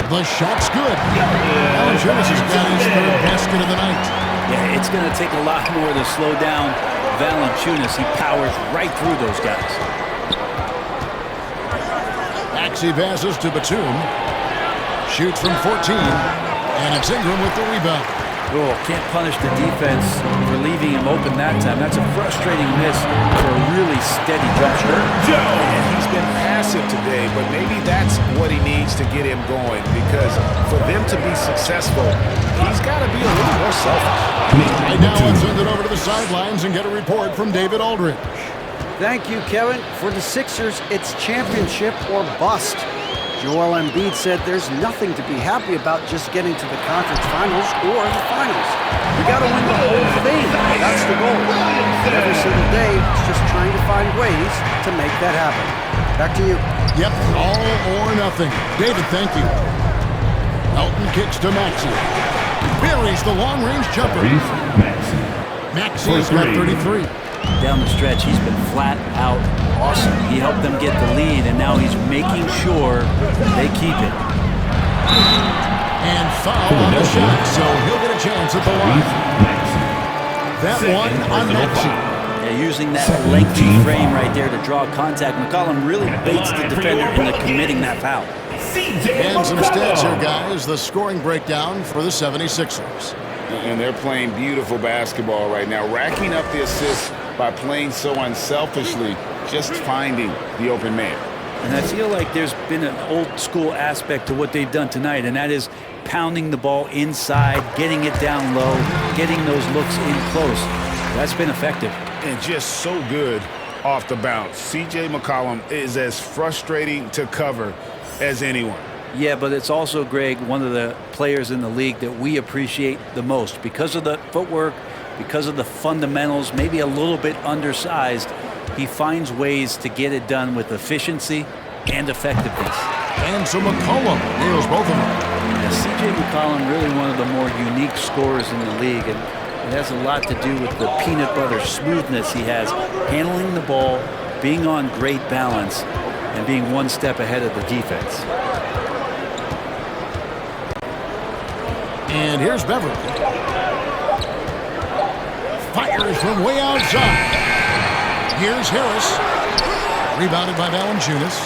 [SPEAKER 1] The shot's good. Valanciunas has got his third basket of the night.
[SPEAKER 3] Yeah, it's going to take a lot more to slow down Valanciunas. He powers right through those guys.
[SPEAKER 1] Maxey passes to Batum. Shoots from 14. And it's Ingram with the rebound.
[SPEAKER 3] Oh, can't punish the defense for leaving him open that time. That's a frustrating miss for a really steady jump shot.
[SPEAKER 2] And he's been passive today, but maybe that's what he needs to get him going, because for them to be successful, he's got to be a little more selfish.
[SPEAKER 1] Right now, let's send it over to the sidelines and get a report from David Aldridge.
[SPEAKER 6] Thank you, Kevin. For the Sixers, it's championship or bust. Joel Embiid said there's nothing to be happy about just getting to the conference finals or the finals. We got to win the whole thing. That's the goal. Every single day, it's just trying to find ways to make that happen. Back to you.
[SPEAKER 1] Yep, all or nothing. David, thank you. Elton kicks to Maxey. Buries the long-range jumper. Maxey's got 33.
[SPEAKER 3] Down the stretch, he's been flat out awesome. He helped them get the lead, and now he's making sure they keep it.
[SPEAKER 1] And foul on the shot, so he'll get a chance at the line. That one on Maxey.
[SPEAKER 3] Yeah, using that lengthy frame right there to draw contact. McCollum really baits the defender into committing that foul.
[SPEAKER 1] And some stats here, guys. The scoring breakdown for the 76ers.
[SPEAKER 2] And they're playing beautiful basketball right now, racking up the assists by playing so unselfishly, just finding the open man.
[SPEAKER 3] And I feel like there's been an old school aspect to what they've done tonight, and that is pounding the ball inside, getting it down low, getting those looks in close. That's been effective.
[SPEAKER 2] And just so good off the bounce. C.J. McCollum is as frustrating to cover as anyone.
[SPEAKER 3] Yeah, but it's also, Greg, one of the players in the league that we appreciate the most because of the footwork, because of the fundamentals, maybe a little bit undersized. He finds ways to get it done with efficiency and effectiveness.
[SPEAKER 1] And so McCollum nails both of them.
[SPEAKER 3] Yeah, C.J. McCollum, really one of the more unique scorers in the league, and it has a lot to do with the peanut butter smoothness he has, handling the ball, being on great balance, and being one step ahead of the defense.
[SPEAKER 1] And here's Beverly. Fires from way outside. Here's Harris. Rebounded by Valanciunas.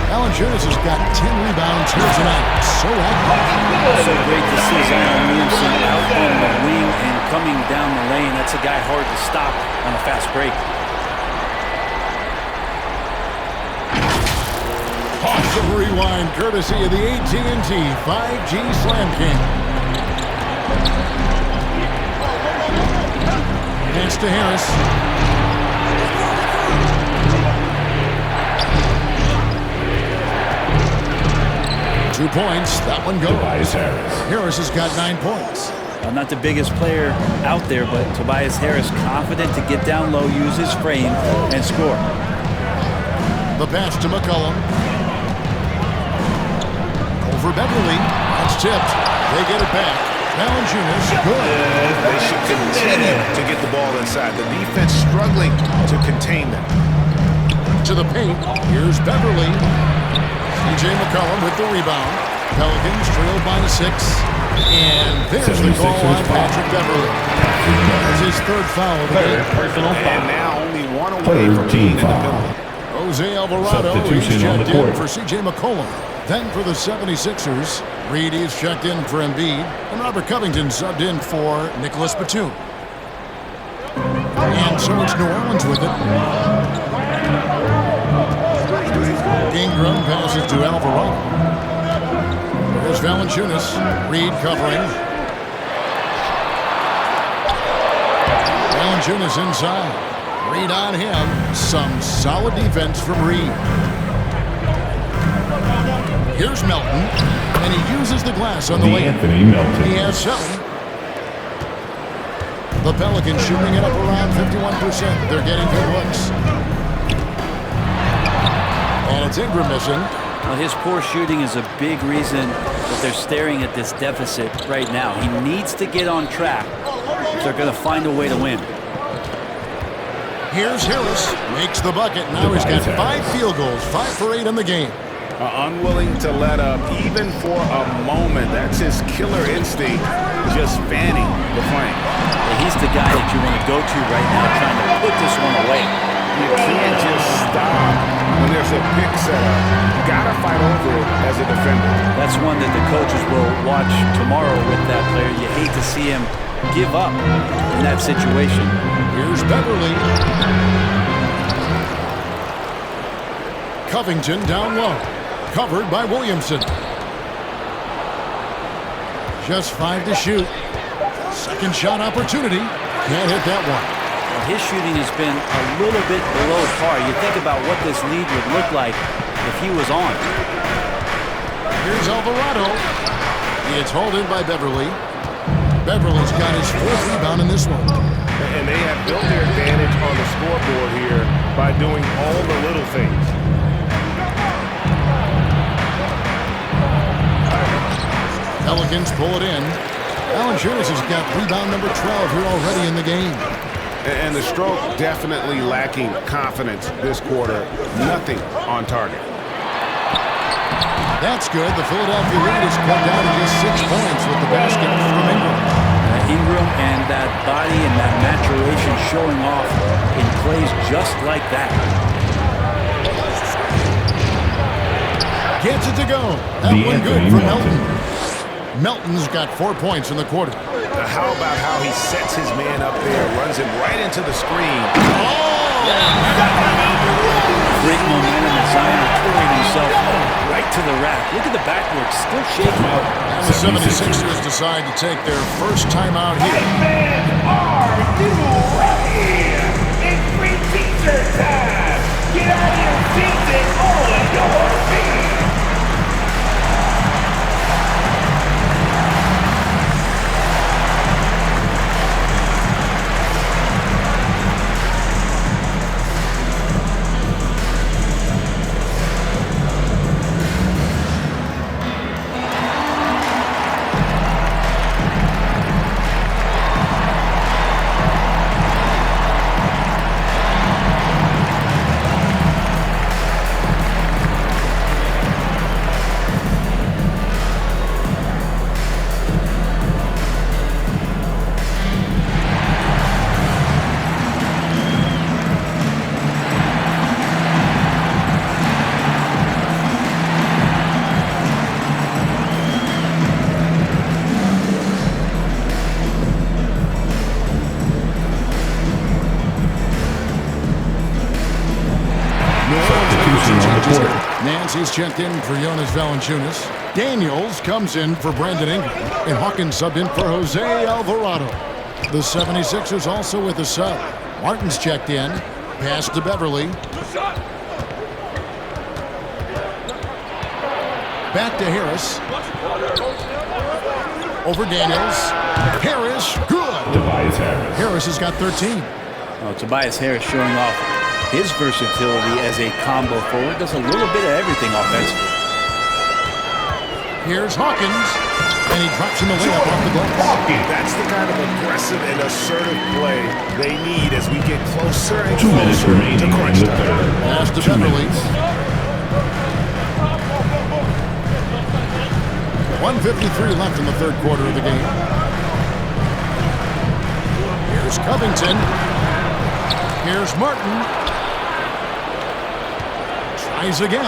[SPEAKER 1] Valanciunas has got 10 rebounds here tonight. So active.
[SPEAKER 3] So great to see Zion Williamson out on the wing and coming down the lane. That's a guy hard to stop on a fast break.
[SPEAKER 1] Awesome rewind, courtesy of the AT&T 5G Slam Cam. Pass to Harris. Two points. That one goes. Harris has got 9 points.
[SPEAKER 3] Well, not the biggest player out there, but Tobias Harris confident to get down low, use his frame, and score.
[SPEAKER 1] The pass to McCollum. For Beverly, that's tipped. They get it back. Valanciunas, good.
[SPEAKER 2] They should continue to get the ball inside. The defense struggling to contain them.
[SPEAKER 1] To the paint, here's Beverly. C.J. McCollum with the rebound. Pelicans trailed by 6. And there's the call on Patrick Beverly. That's his third foul of the game.
[SPEAKER 2] And now only one away from being in the middle.
[SPEAKER 1] Jose Alvarado is checked in for C.J. McCollum. Then for the 76ers, Reed is checked in for Embiid, and Robert Covington subbed in for Nicholas Batum. And so it's New Orleans with it. Ingram passes to Alvarado. Here's Valanciunas. Reed covering. Valanciunas inside. Reed on him. Some solid defense from Reed. Here's Melton. And he uses the glass on the way.
[SPEAKER 7] Anthony Melton.
[SPEAKER 1] He has 7. The Pelicans shooting it up around 51%. They're getting good looks. And it's Ingram missing.
[SPEAKER 3] Well, his poor shooting is a big reason that they're staring at this deficit right now. He needs to get on track if they're going to find a way to win.
[SPEAKER 1] Here's Harris. Makes the bucket. Now he's got 5 field goals. 5 for 8 in the game.
[SPEAKER 8] Unwilling to let up even for a moment. That's his killer instinct, just fanning the flame.
[SPEAKER 3] He's the guy that you want to go to right now trying to put this one away.
[SPEAKER 8] You can't just stop when there's a pick set up. You got to fight over it as a defender.
[SPEAKER 3] That's one that the coaches will watch tomorrow with that player. You hate to see him give up in that situation.
[SPEAKER 1] Here's Beverly. Covington down low. Covered by Williamson. Just 5 to shoot. Second shot opportunity. Can't hit that one.
[SPEAKER 3] Well, his shooting has been a little bit below par. You think about what this lead would look like if he was on.
[SPEAKER 1] Here's Alvarado. It's hauled in by Beverly. Beverly's got his 4th rebound in this one.
[SPEAKER 13] And they have built their advantage on the scoreboard here by doing all the little things.
[SPEAKER 1] Pelicans pull it in. Valanciunas has got rebound number 12 here already in the game.
[SPEAKER 8] And the stroke definitely lacking confidence this quarter. Nothing on target.
[SPEAKER 1] That's good. The Philadelphia lead is cut down to just 6 points with the basket from Ingram.
[SPEAKER 3] Ingram and that body and that maturation showing off in plays just like that.
[SPEAKER 1] Gets it to go. That one good for Melton. Melton's got 4 points in the quarter.
[SPEAKER 13] How about how he sets his man up there, runs him right into the screen.
[SPEAKER 3] Great momentum as Zion throwing himself right to the rack. Look at the backboard, still shaking.
[SPEAKER 1] And the 76ers decide to take their first time out here.
[SPEAKER 5] Are you ready? It's free t-shirt time. Get out of your seats and on your feet.
[SPEAKER 1] Nancy's checked in for Jonas Valanciunas. Daniels comes in for Brandon Ingram. And Hawkins subbed in for Jose Alvarado. The 76ers also with a sub. Martin's checked in. Pass to Beverly. Back to Harris. Over Daniels. Harris, good.
[SPEAKER 7] Tobias Harris.
[SPEAKER 1] Harris has got 13.
[SPEAKER 3] Oh, Tobias Harris showing off his versatility as a combo forward. Does a little bit of everything offensively.
[SPEAKER 1] Here's Hawkins, and he drops in the layup off the glass.
[SPEAKER 13] That's the kind of aggressive and assertive play they need as we get closer and
[SPEAKER 7] 2 minutes
[SPEAKER 13] closer
[SPEAKER 7] remaining
[SPEAKER 13] to crunch
[SPEAKER 7] in the
[SPEAKER 13] time.
[SPEAKER 7] third.
[SPEAKER 1] Pass to
[SPEAKER 7] 2
[SPEAKER 1] Beverly.
[SPEAKER 7] minutes.
[SPEAKER 1] 1:53 left in the third quarter of the game. Here's Covington. Here's Martin. Tries again.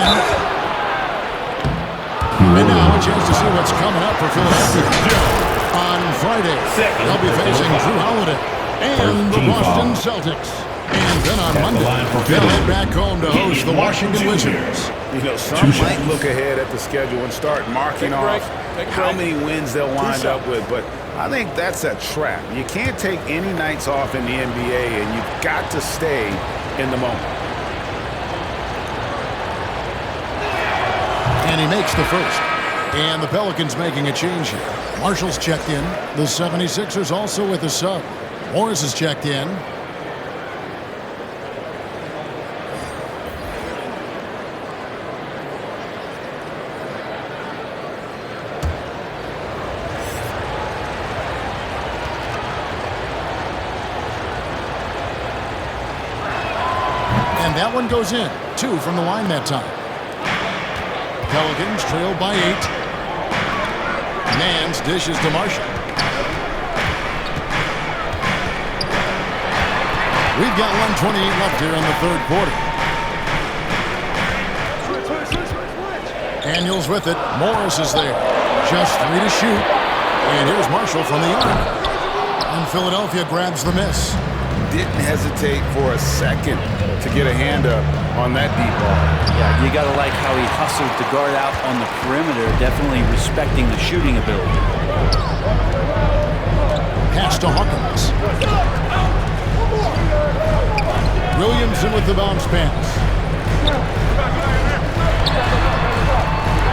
[SPEAKER 1] And now a chance to see what's coming up for Philadelphia. On Friday, they'll be facing Drew Holiday and the Boston Celtics. And then on Monday, they'll head back home to host the Washington Wizards.
[SPEAKER 8] You know, some might look ahead at the schedule and start marking off how many wins they'll wind up with, but I think that's a trap. You can't take any nights off in the NBA, and you've got to stay in the moment.
[SPEAKER 1] And he makes the first. And the Pelicans making a change here. Marshall's checked in. The 76ers also with a sub. Morris is checked in. And that one goes in. 2 from the line that time. Pelicans trail by 8. Nance dishes to Marshall. We've got 1:28 left here in the third quarter. Daniels with it. Morris is there. Just 3 to shoot. And here's Marshall from the arc. And Philadelphia grabs the miss.
[SPEAKER 8] Didn't hesitate for a second to get a hand up on that deep ball.
[SPEAKER 3] Yeah, you got to like how he hustled to guard out on the perimeter, definitely respecting the shooting ability.
[SPEAKER 1] Pass to Hawkins. Williamson with the bounce pass.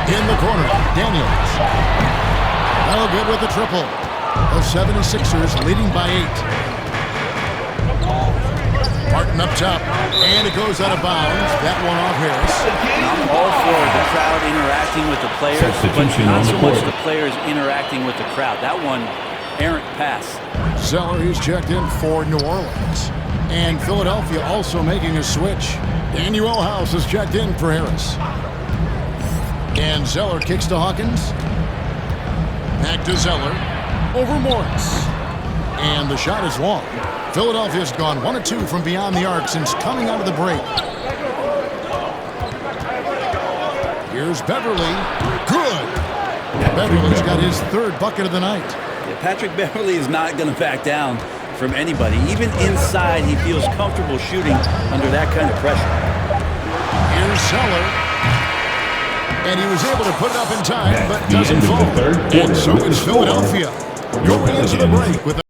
[SPEAKER 1] In the corner, Daniels. No good with the triple. The 76ers leading by 8. Martin up top, and it goes out of bounds. That one off Harris.
[SPEAKER 3] I'm all for the crowd interacting with the players, but not so much the players interacting with the crowd. That one, errant pass.
[SPEAKER 1] Zeller, he's checked in for New Orleans. And Philadelphia also making a switch. Danuel House is checked in for Harris. And Zeller kicks to Hawkins. Back to Zeller. Over Morris. And the shot is long. Philadelphia's gone 1 of 2 from beyond the arc since coming out of the break. Here's Beverly. Good. Beverly's got his 3rd bucket of the night.
[SPEAKER 3] Yeah, Patrick Beverly is not going to back down from anybody. Even inside, he feels comfortable shooting under that kind of pressure.
[SPEAKER 1] Here's Zeller. And he was able to put it up in time, but doesn't fall. And so it's Philadelphia going into the break with a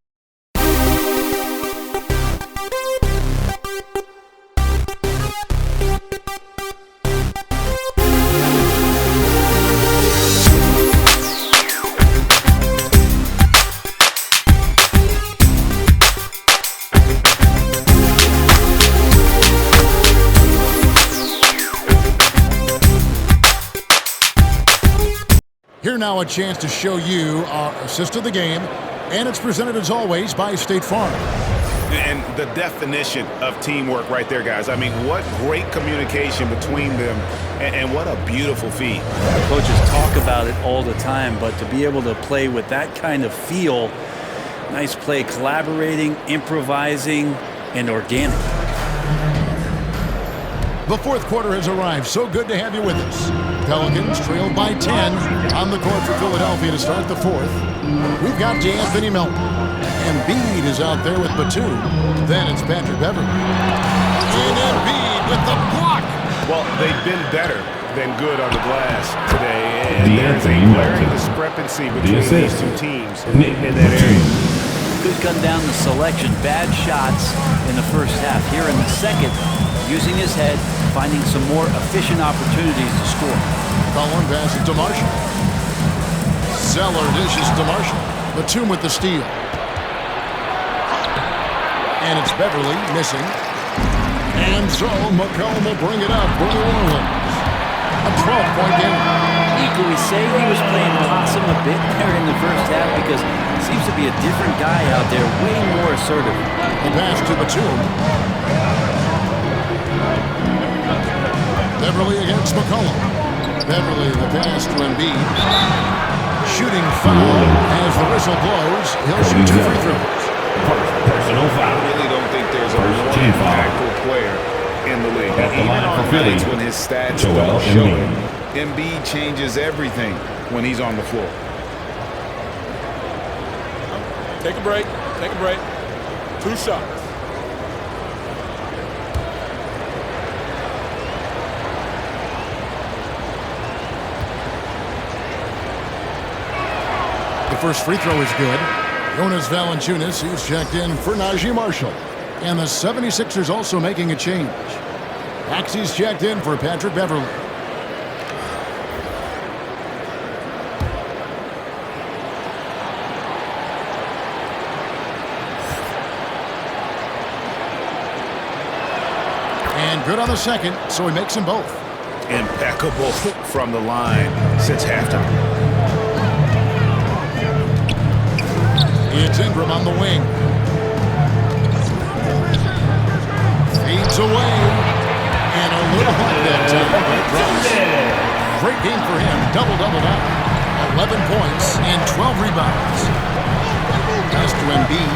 [SPEAKER 1] Here now a chance to show you our assist of the game, and it's presented as always by State Farm.
[SPEAKER 8] And the definition of teamwork right there, guys. I mean, what great communication between them, and what a beautiful feed.
[SPEAKER 3] The coaches talk about it all the time, but to be able to play with that kind of feel, nice play, collaborating, improvising, and organic.
[SPEAKER 1] The fourth quarter has arrived. So good to have you with us. Pelicans trailed by 10 on the court for Philadelphia to start the fourth. We've got D'Anthony Melton. Embiid is out there with Batum. Then it's Patrick Beverly. And Embiid with the block.
[SPEAKER 13] Well, they've been better than good on the glass today. And there's a glaring discrepancy between these two teams in that area.
[SPEAKER 3] Could cut down the selection. Bad shots in the first half. Here in the second, using his head, finding some more efficient opportunities to score.
[SPEAKER 1] Collin passes to Marshall. Zeller dishes to Marshall. Batum with the steal. And it's Beverly missing. And so McCollum will bring it up for New Orleans. A 12-point game.
[SPEAKER 3] Could we say he was playing possum a bit there in the first half? Because it seems to be a different guy out there, way more assertive.
[SPEAKER 1] The pass to Batum. Beverly against McCollum. Beverly, the pass to Embiid. Shooting foul as the whistle blows. He'll shoot 2 free throws.
[SPEAKER 7] Personal foul.
[SPEAKER 8] I really don't think there's a more impactful player in the league. And even on nights when his stats don't show it, Embiid changes everything when he's on the floor.
[SPEAKER 12] Take a break. Take a break. 2 shots.
[SPEAKER 1] first free throw is good. Jonas Valanciunas, he's checked in for Najee Marshall. And the 76ers also making a change. Maxey's checked in for Patrick Beverly. And good on the second, so he makes them both.
[SPEAKER 8] Impeccable from the line since halftime.
[SPEAKER 1] It's Ingram on the wing. Feeds away. And a little hot that time, but drops. Great game for him. Double-double now. 11 points and 12 rebounds. Pass to Embiid.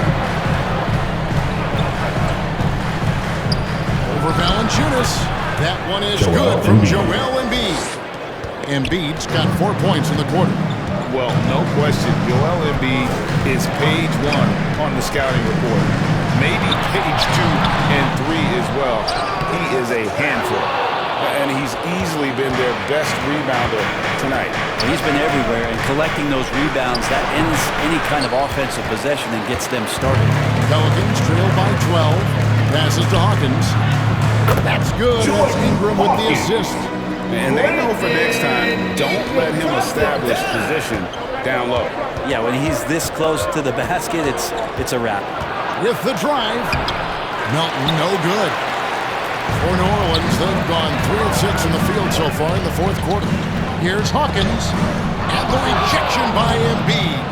[SPEAKER 1] Over Valanciunas. That one is good from Joel Embiid. Embiid's got 4 points in the quarter.
[SPEAKER 8] Well, no question, Joel Embiid is page 1 on the scouting report. Maybe page 2 and 3 as well. He is a handful. And he's easily been their best rebounder tonight.
[SPEAKER 3] He's been everywhere, and collecting those rebounds, that ends any kind of offensive possession and gets them started.
[SPEAKER 1] Pelicans trail by 12. Passes to Hawkins. That's good. That's Ingram with the assist.
[SPEAKER 8] And they know for next time, don't let him establish position down low.
[SPEAKER 3] Yeah, when he's this close to the basket, it's a wrap.
[SPEAKER 1] With the drive. Melton, no good. For New Orleans, they've gone 3 of 6 in the field so far in the fourth quarter. Here's Hawkins. And the rejection by Embiid.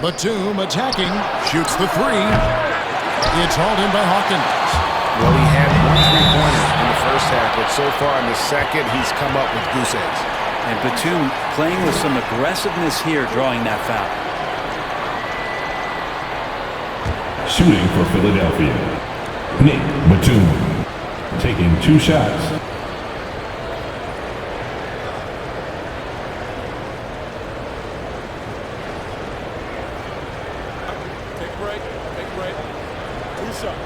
[SPEAKER 1] Batum attacking. Shoots the three. It's hauled in by Hawkins.
[SPEAKER 8] Well, he had 1 3-pointer in the first half, but so far in the second, he's come up with goose eggs.
[SPEAKER 3] And Batum playing with some aggressiveness here, drawing that foul.
[SPEAKER 7] Shooting for Philadelphia, Nick Batum, taking 2 shots.
[SPEAKER 4] Take a break. 2 shots.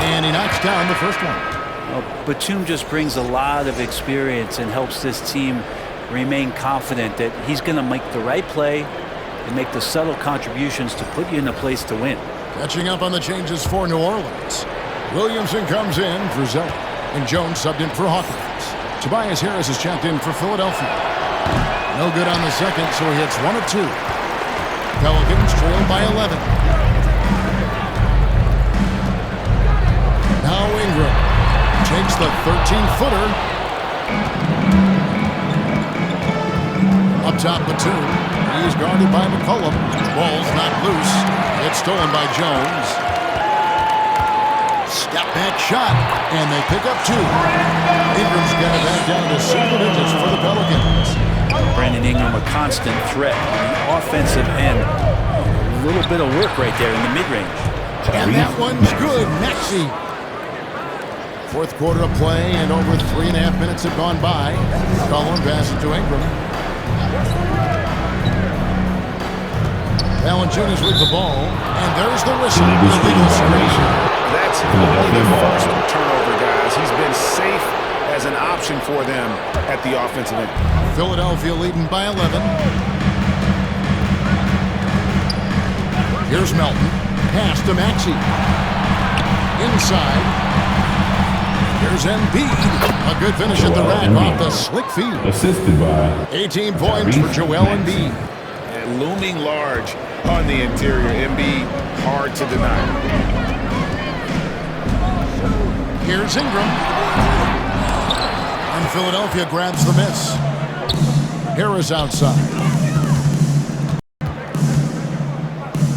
[SPEAKER 1] And he knocks down the first one.
[SPEAKER 3] Well, Batum just brings a lot of experience and helps this team remain confident that he's going to make the right play and make the subtle contributions to put you in a place to win.
[SPEAKER 1] Catching up on the changes for New Orleans. Williamson comes in for Zeller, and Jones subbed in for Hawkins. Tobias Harris is checked in for Philadelphia. No good on the second, so he hits 1 of 2. Pelicans trail by 11. Now Ingram takes the 13-footer. Up top, Batum. He's guarded by McCollum. Ball's not loose. It's stolen by Jones. Step back shot, and they pick up 2. Ingram's got it back down to single digits for the Pelicans.
[SPEAKER 3] Brandon Ingram, a constant threat on the offensive end. A little bit of work right there in the mid-range.
[SPEAKER 1] And that one's good. Maxey. Fourth quarter of play, and over 3.5 minutes have gone by. McCollum passes to Ingram. Valanciunas with the ball, and there's the whistle. Illegal screen.
[SPEAKER 8] That's only the first turnover, guys. He's been safe as an option for them at the offensive end.
[SPEAKER 1] Philadelphia leading by 11. Here's Melton. Pass to Maxey. Inside. Here's Embiid. A good finish at the rack off the slick feed.
[SPEAKER 7] Assisted by
[SPEAKER 1] 18 points for Joel Embiid.
[SPEAKER 8] And looming large on the interior. Embiid, hard to deny.
[SPEAKER 1] Here's Ingram. And Philadelphia grabs the miss. Harris outside.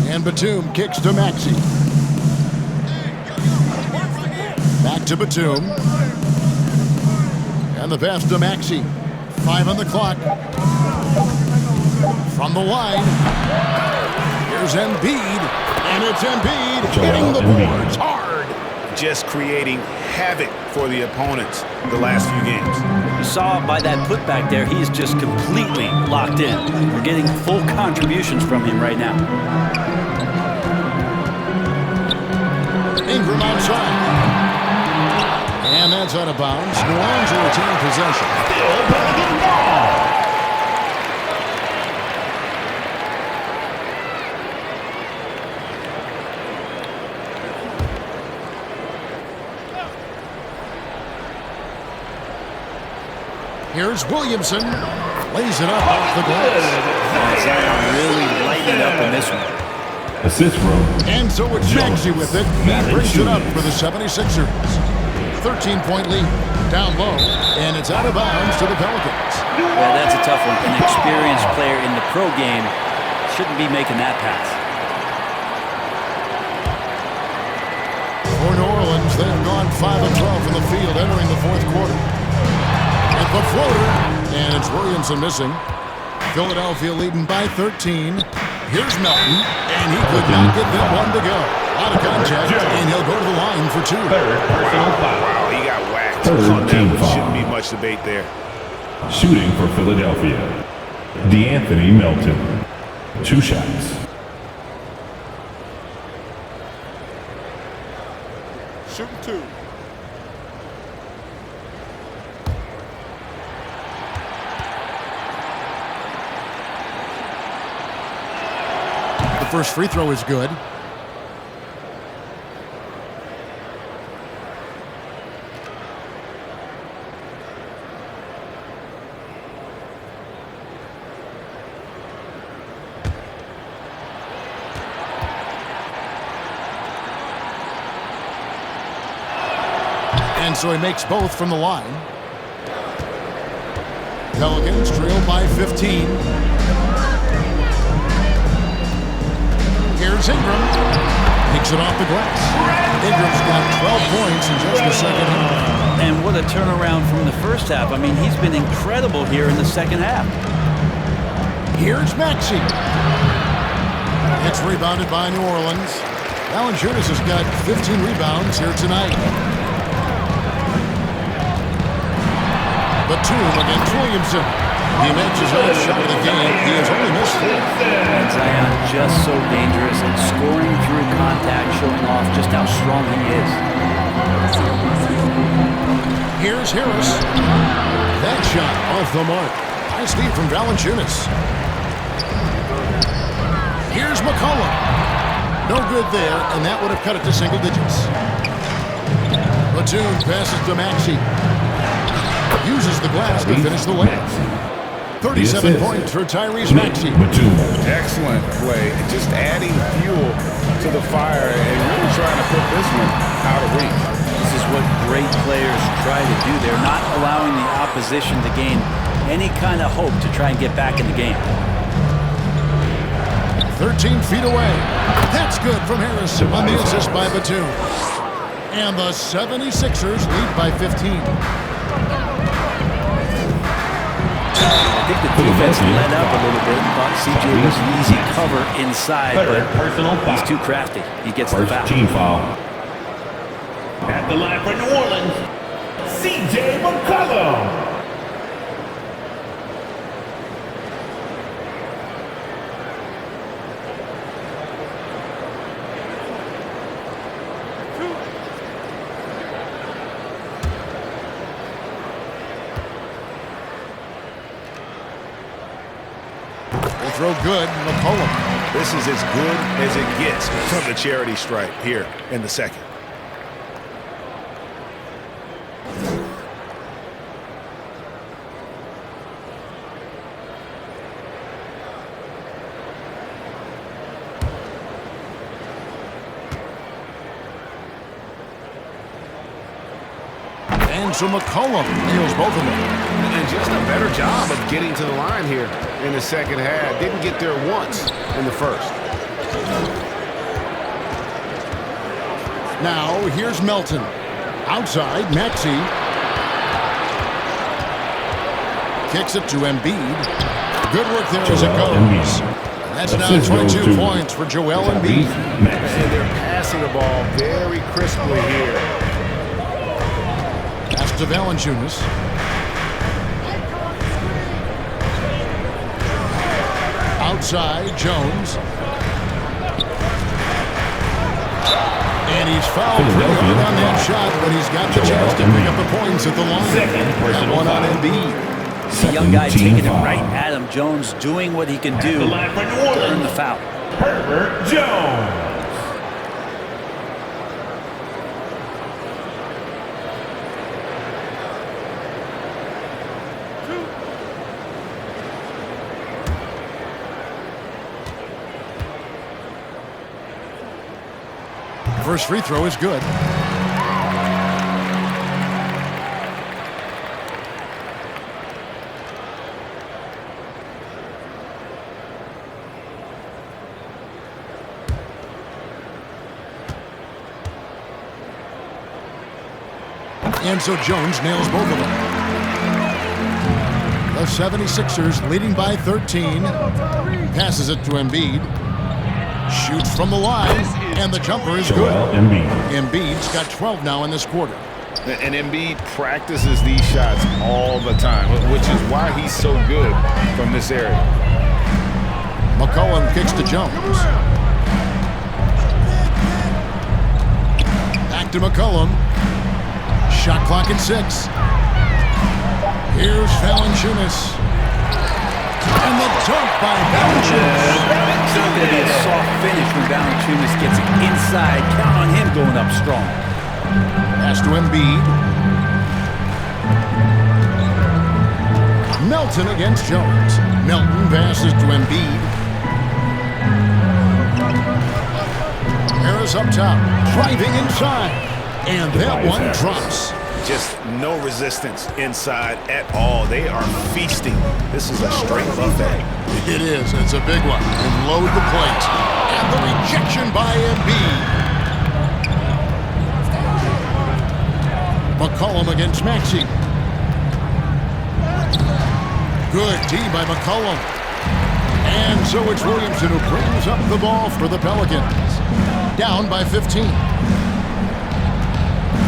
[SPEAKER 1] And Batum kicks to Maxey. Back to Batum. And the pass to Maxey. 5 on the clock. From the line. Here's Embiid. And it's Embiid hitting the boards hard.
[SPEAKER 8] Just creating havoc for the opponents the last few games.
[SPEAKER 3] You saw by that putback there, he's just completely locked in. We're getting full contributions from him right now.
[SPEAKER 1] Ingram outside. And that's out of bounds. New Orleans will retain possession.
[SPEAKER 7] Still Pelican ball.
[SPEAKER 1] Here's Williamson. Lays it up off the glass.
[SPEAKER 3] Zion really lighting it up in this one.
[SPEAKER 7] Assist from.
[SPEAKER 1] And so it's Maxey with it. He brings it up for the 76ers. 13-point lead. Down low. And it's out of bounds to the Pelicans.
[SPEAKER 3] Yeah, that's a tough one. An experienced player in the pro game shouldn't be making that pass.
[SPEAKER 1] For New Orleans, they've gone 5 of 12 from the field entering the fourth quarter. And the floater. And it's Williamson missing. Philadelphia leading by 13. Here's Melton, and he could not get that one to go. Out of contact, and he'll go to the line for 2.
[SPEAKER 8] Wow, he got whacked. On that one. Shouldn't be much debate there.
[SPEAKER 7] Shooting for Philadelphia. DeAnthony Melton. 2 shots.
[SPEAKER 12] Shooting 2.
[SPEAKER 1] The first free throw is good. And so he makes both from the line. Pelicans trail by 15. Here's Ingram. Takes it off the glass. Ingram's got 12 points in just the second half.
[SPEAKER 3] And what a turnaround from the first half. I mean, he's been incredible here in the second half.
[SPEAKER 1] Here's Maxey. It's rebounded by New Orleans. Valanciunas has got 15 rebounds here tonight. Batum against Williamson. He makes his own shot of the game. He has only missed 4.
[SPEAKER 3] And Zion just so dangerous and scoring through contact, showing off just how strong he is.
[SPEAKER 1] Here's Harris. That shot off the mark. Nice lead from Valanciunas. Here's McCollum. No good there, and that would have cut it to single digits. Batum passes to Maxey. Uses the glass to finish the layup. 37 points for Tyrese Maxey.
[SPEAKER 8] Excellent play. Just adding fuel to the fire and really trying to put this one out of reach.
[SPEAKER 3] This is what great players try to do. They're not allowing the opposition to gain any kind of hope to try and get back in the game.
[SPEAKER 1] 13 feet away. That's good from Harris on the assist by Batum. And the 76ers lead by 15.
[SPEAKER 3] I think the defense let up a little bit. Thought CJ was an easy cover inside, but he's too crafty. He gets the foul.
[SPEAKER 7] Team foul. At the line for New Orleans, CJ McCollum.
[SPEAKER 1] Throw good, McCollum.
[SPEAKER 8] This is as good as it gets from the charity stripe here in the second.
[SPEAKER 1] And so McCollum nails both of them.
[SPEAKER 13] And just a better job of getting to the line here in the second half. Didn't get there once in the first.
[SPEAKER 1] Now here's Melton. Outside, Maxey. Kicks it to Embiid. Good work there as it goes. And that's now 22 points for Joel Embiid.
[SPEAKER 13] And they're passing the ball very crisply here.
[SPEAKER 1] Pass to Valanciunas. Outside, Jones. And he's fouled pretty hard on that shot, but he's got the chance to pick up the points at the line. That one on Embiid.
[SPEAKER 3] The young guy taking it right at him. Jones doing what he can do to earn the foul.
[SPEAKER 7] Herbert Jones.
[SPEAKER 1] First free throw is good. And so Jones nails both of them. The 76ers leading by 13. Passes it to Embiid. Shoots from the line, and the jumper is good. Embiid's got 12 now in this quarter.
[SPEAKER 8] And Embiid practices these shots all the time, which is why he's so good from this area.
[SPEAKER 1] McCollum kicks to Jones. Back to McCollum. Shot clock at 6. Here's Valanciunas. And the dunk by Valanciunas.
[SPEAKER 3] It's not going to be a soft finish when Valanciunas gets inside. Count on him going up strong.
[SPEAKER 1] Pass to Embiid. Melton against Jones. Melton passes to Embiid. Harris up top, driving inside. And that one drops.
[SPEAKER 8] Just no resistance inside at all. They are feasting. This is a straight buffet.
[SPEAKER 1] It is. It's a big one. And load the plate. And the rejection by Embiid. McCollum against Maxey. Good D by McCollum. And so it's Williamson who brings up the ball for the Pelicans. Down by 15.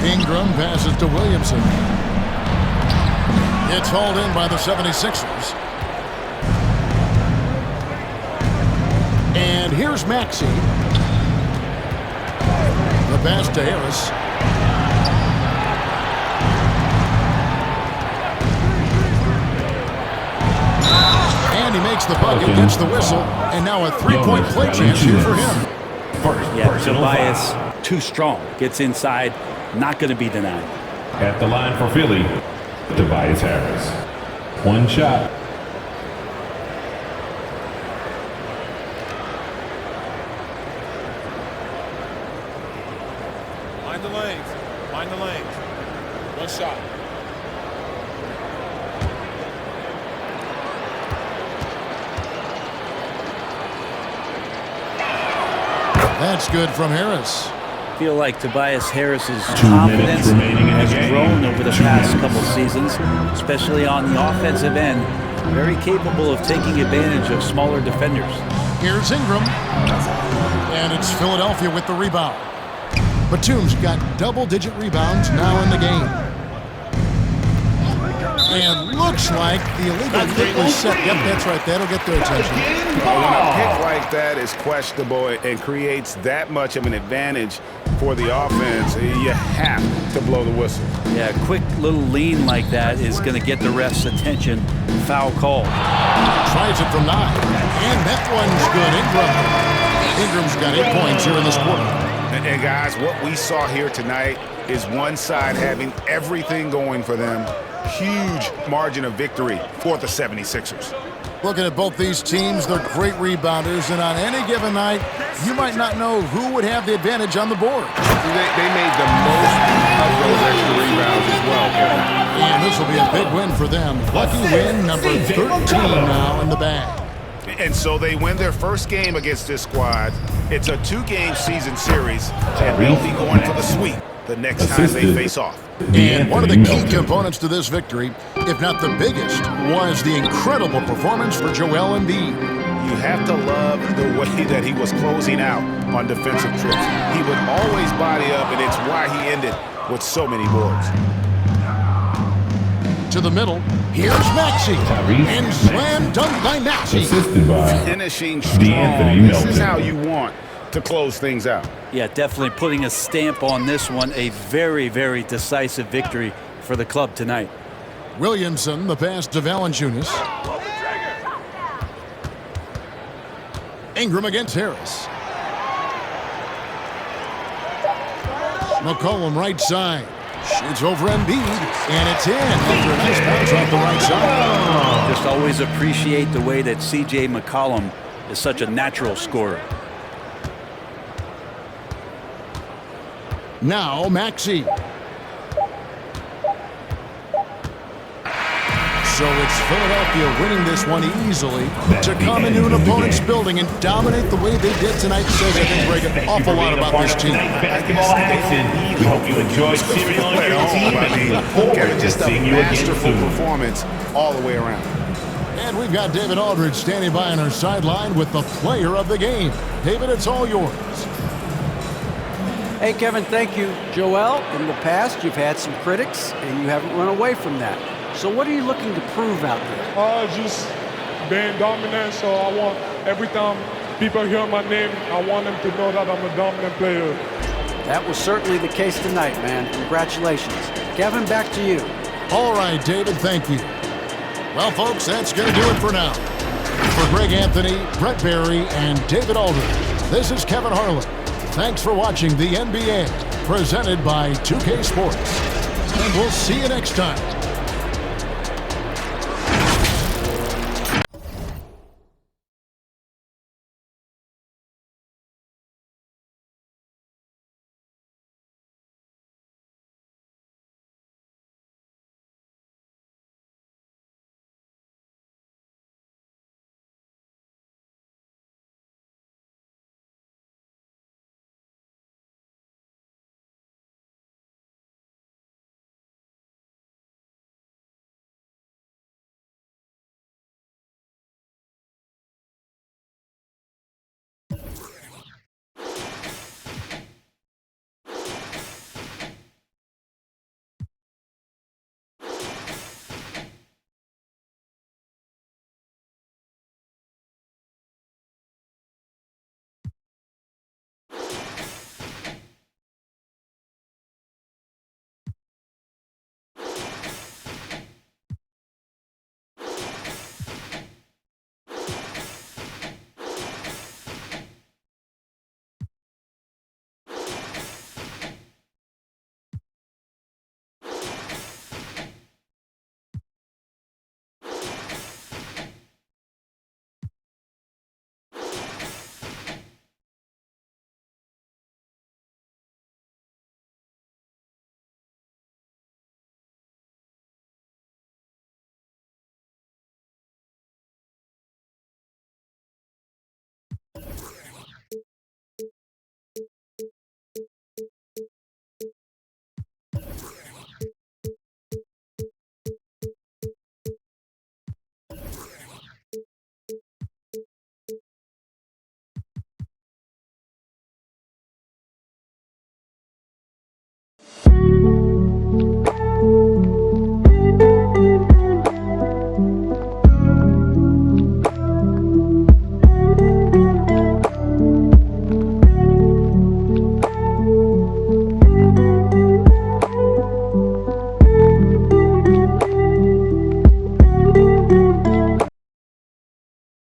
[SPEAKER 1] Ingram passes to Williamson. It's hauled in by the 76ers. And here's Maxey. The pass to Harris. And he makes the bucket, gets the whistle, and now a three-point play chance here for him.
[SPEAKER 3] Yeah, Tobias too strong. Gets inside. Not going to be denied.
[SPEAKER 7] At the line for Philly, Tobias Harris. One shot.
[SPEAKER 12] Mind the lanes. Mind the lanes. One shot.
[SPEAKER 1] That's good from Harris.
[SPEAKER 3] Feel like Tobias Harris's confidence has grown over the past couple seasons, especially on the offensive end. Very capable of taking advantage of smaller defenders.
[SPEAKER 1] Here's Ingram. And it's Philadelphia with the rebound. Batum's got double-digit rebounds now in the game. And looks like the illegal kick was set. Yep, that's right. That'll get their attention.
[SPEAKER 8] When a pick like that is questionable and creates that much of an advantage for the offense, you have to blow the whistle.
[SPEAKER 3] Yeah, a quick little lean like that is going to get the ref's attention. Foul call.
[SPEAKER 1] Tries it from 9. And that one's good. Ingram's got 8 points here in this quarter.
[SPEAKER 8] And guys, what we saw here tonight is one side having everything going for them. Huge margin of victory for the 76ers.
[SPEAKER 1] Looking at both these teams, they're great rebounders, and on any given night, you might not know who would have the advantage on the board.
[SPEAKER 13] They made the most of those extra rebounds as well, Kevin.
[SPEAKER 1] And this will be a big win for them. Lucky win number 13 now in the bag.
[SPEAKER 8] And so they win their first game against this squad. It's a 2-game season series, and they'll be going for the sweep the next time they face off.
[SPEAKER 1] And one of the key components to this victory, if not the biggest, was the incredible performance for Joel Embiid.
[SPEAKER 8] You have to love the way that he was closing out on defensive trips. He would always body up, and it's why he ended with so many boards.
[SPEAKER 1] To the middle, here's Maxey. And slam dunk by Maxey.
[SPEAKER 7] Assisted by
[SPEAKER 8] finishing strong. This is how you want to close things out.
[SPEAKER 3] Yeah, definitely putting a stamp on this one. A very, very decisive victory for the club tonight.
[SPEAKER 1] Williamson, the pass to Valanciunas. Ingram against Harris. McCollum right side. Shoots over Embiid, and it's in after a nice bounce off the right side.
[SPEAKER 3] Just always appreciate the way that C.J. McCollum is such a natural scorer.
[SPEAKER 1] Now Maxey. So it's Philadelphia winning this one easily to come into an opponent's building and dominate the way they did tonight. Says I can break an awful lot about this team.
[SPEAKER 7] Basketball action. We hope you enjoyed cheering on your team and look forward to
[SPEAKER 8] Just a
[SPEAKER 7] seeing you again
[SPEAKER 8] masterful
[SPEAKER 7] soon.
[SPEAKER 8] performance all the way around.
[SPEAKER 1] And we've got David Aldridge standing by on our sideline with the player of the game. David, it's all yours.
[SPEAKER 6] Hey, Kevin, thank you. Joel, in the past, you've had some critics, and you haven't run away from that. So what are you looking to prove out there?
[SPEAKER 14] Just being dominant, so I want, every time people hear my name, I want them to know that I'm a dominant player.
[SPEAKER 6] That was certainly the case tonight, man. Congratulations. Kevin, back to you.
[SPEAKER 1] All right, David, thank you. Well, folks, that's going to do it for now. For Greg Anthony, Brett Barry, and David Aldridge, this is Kevin Harlan. Thanks for watching the NBA, presented by 2K Sports. And we'll see you next time.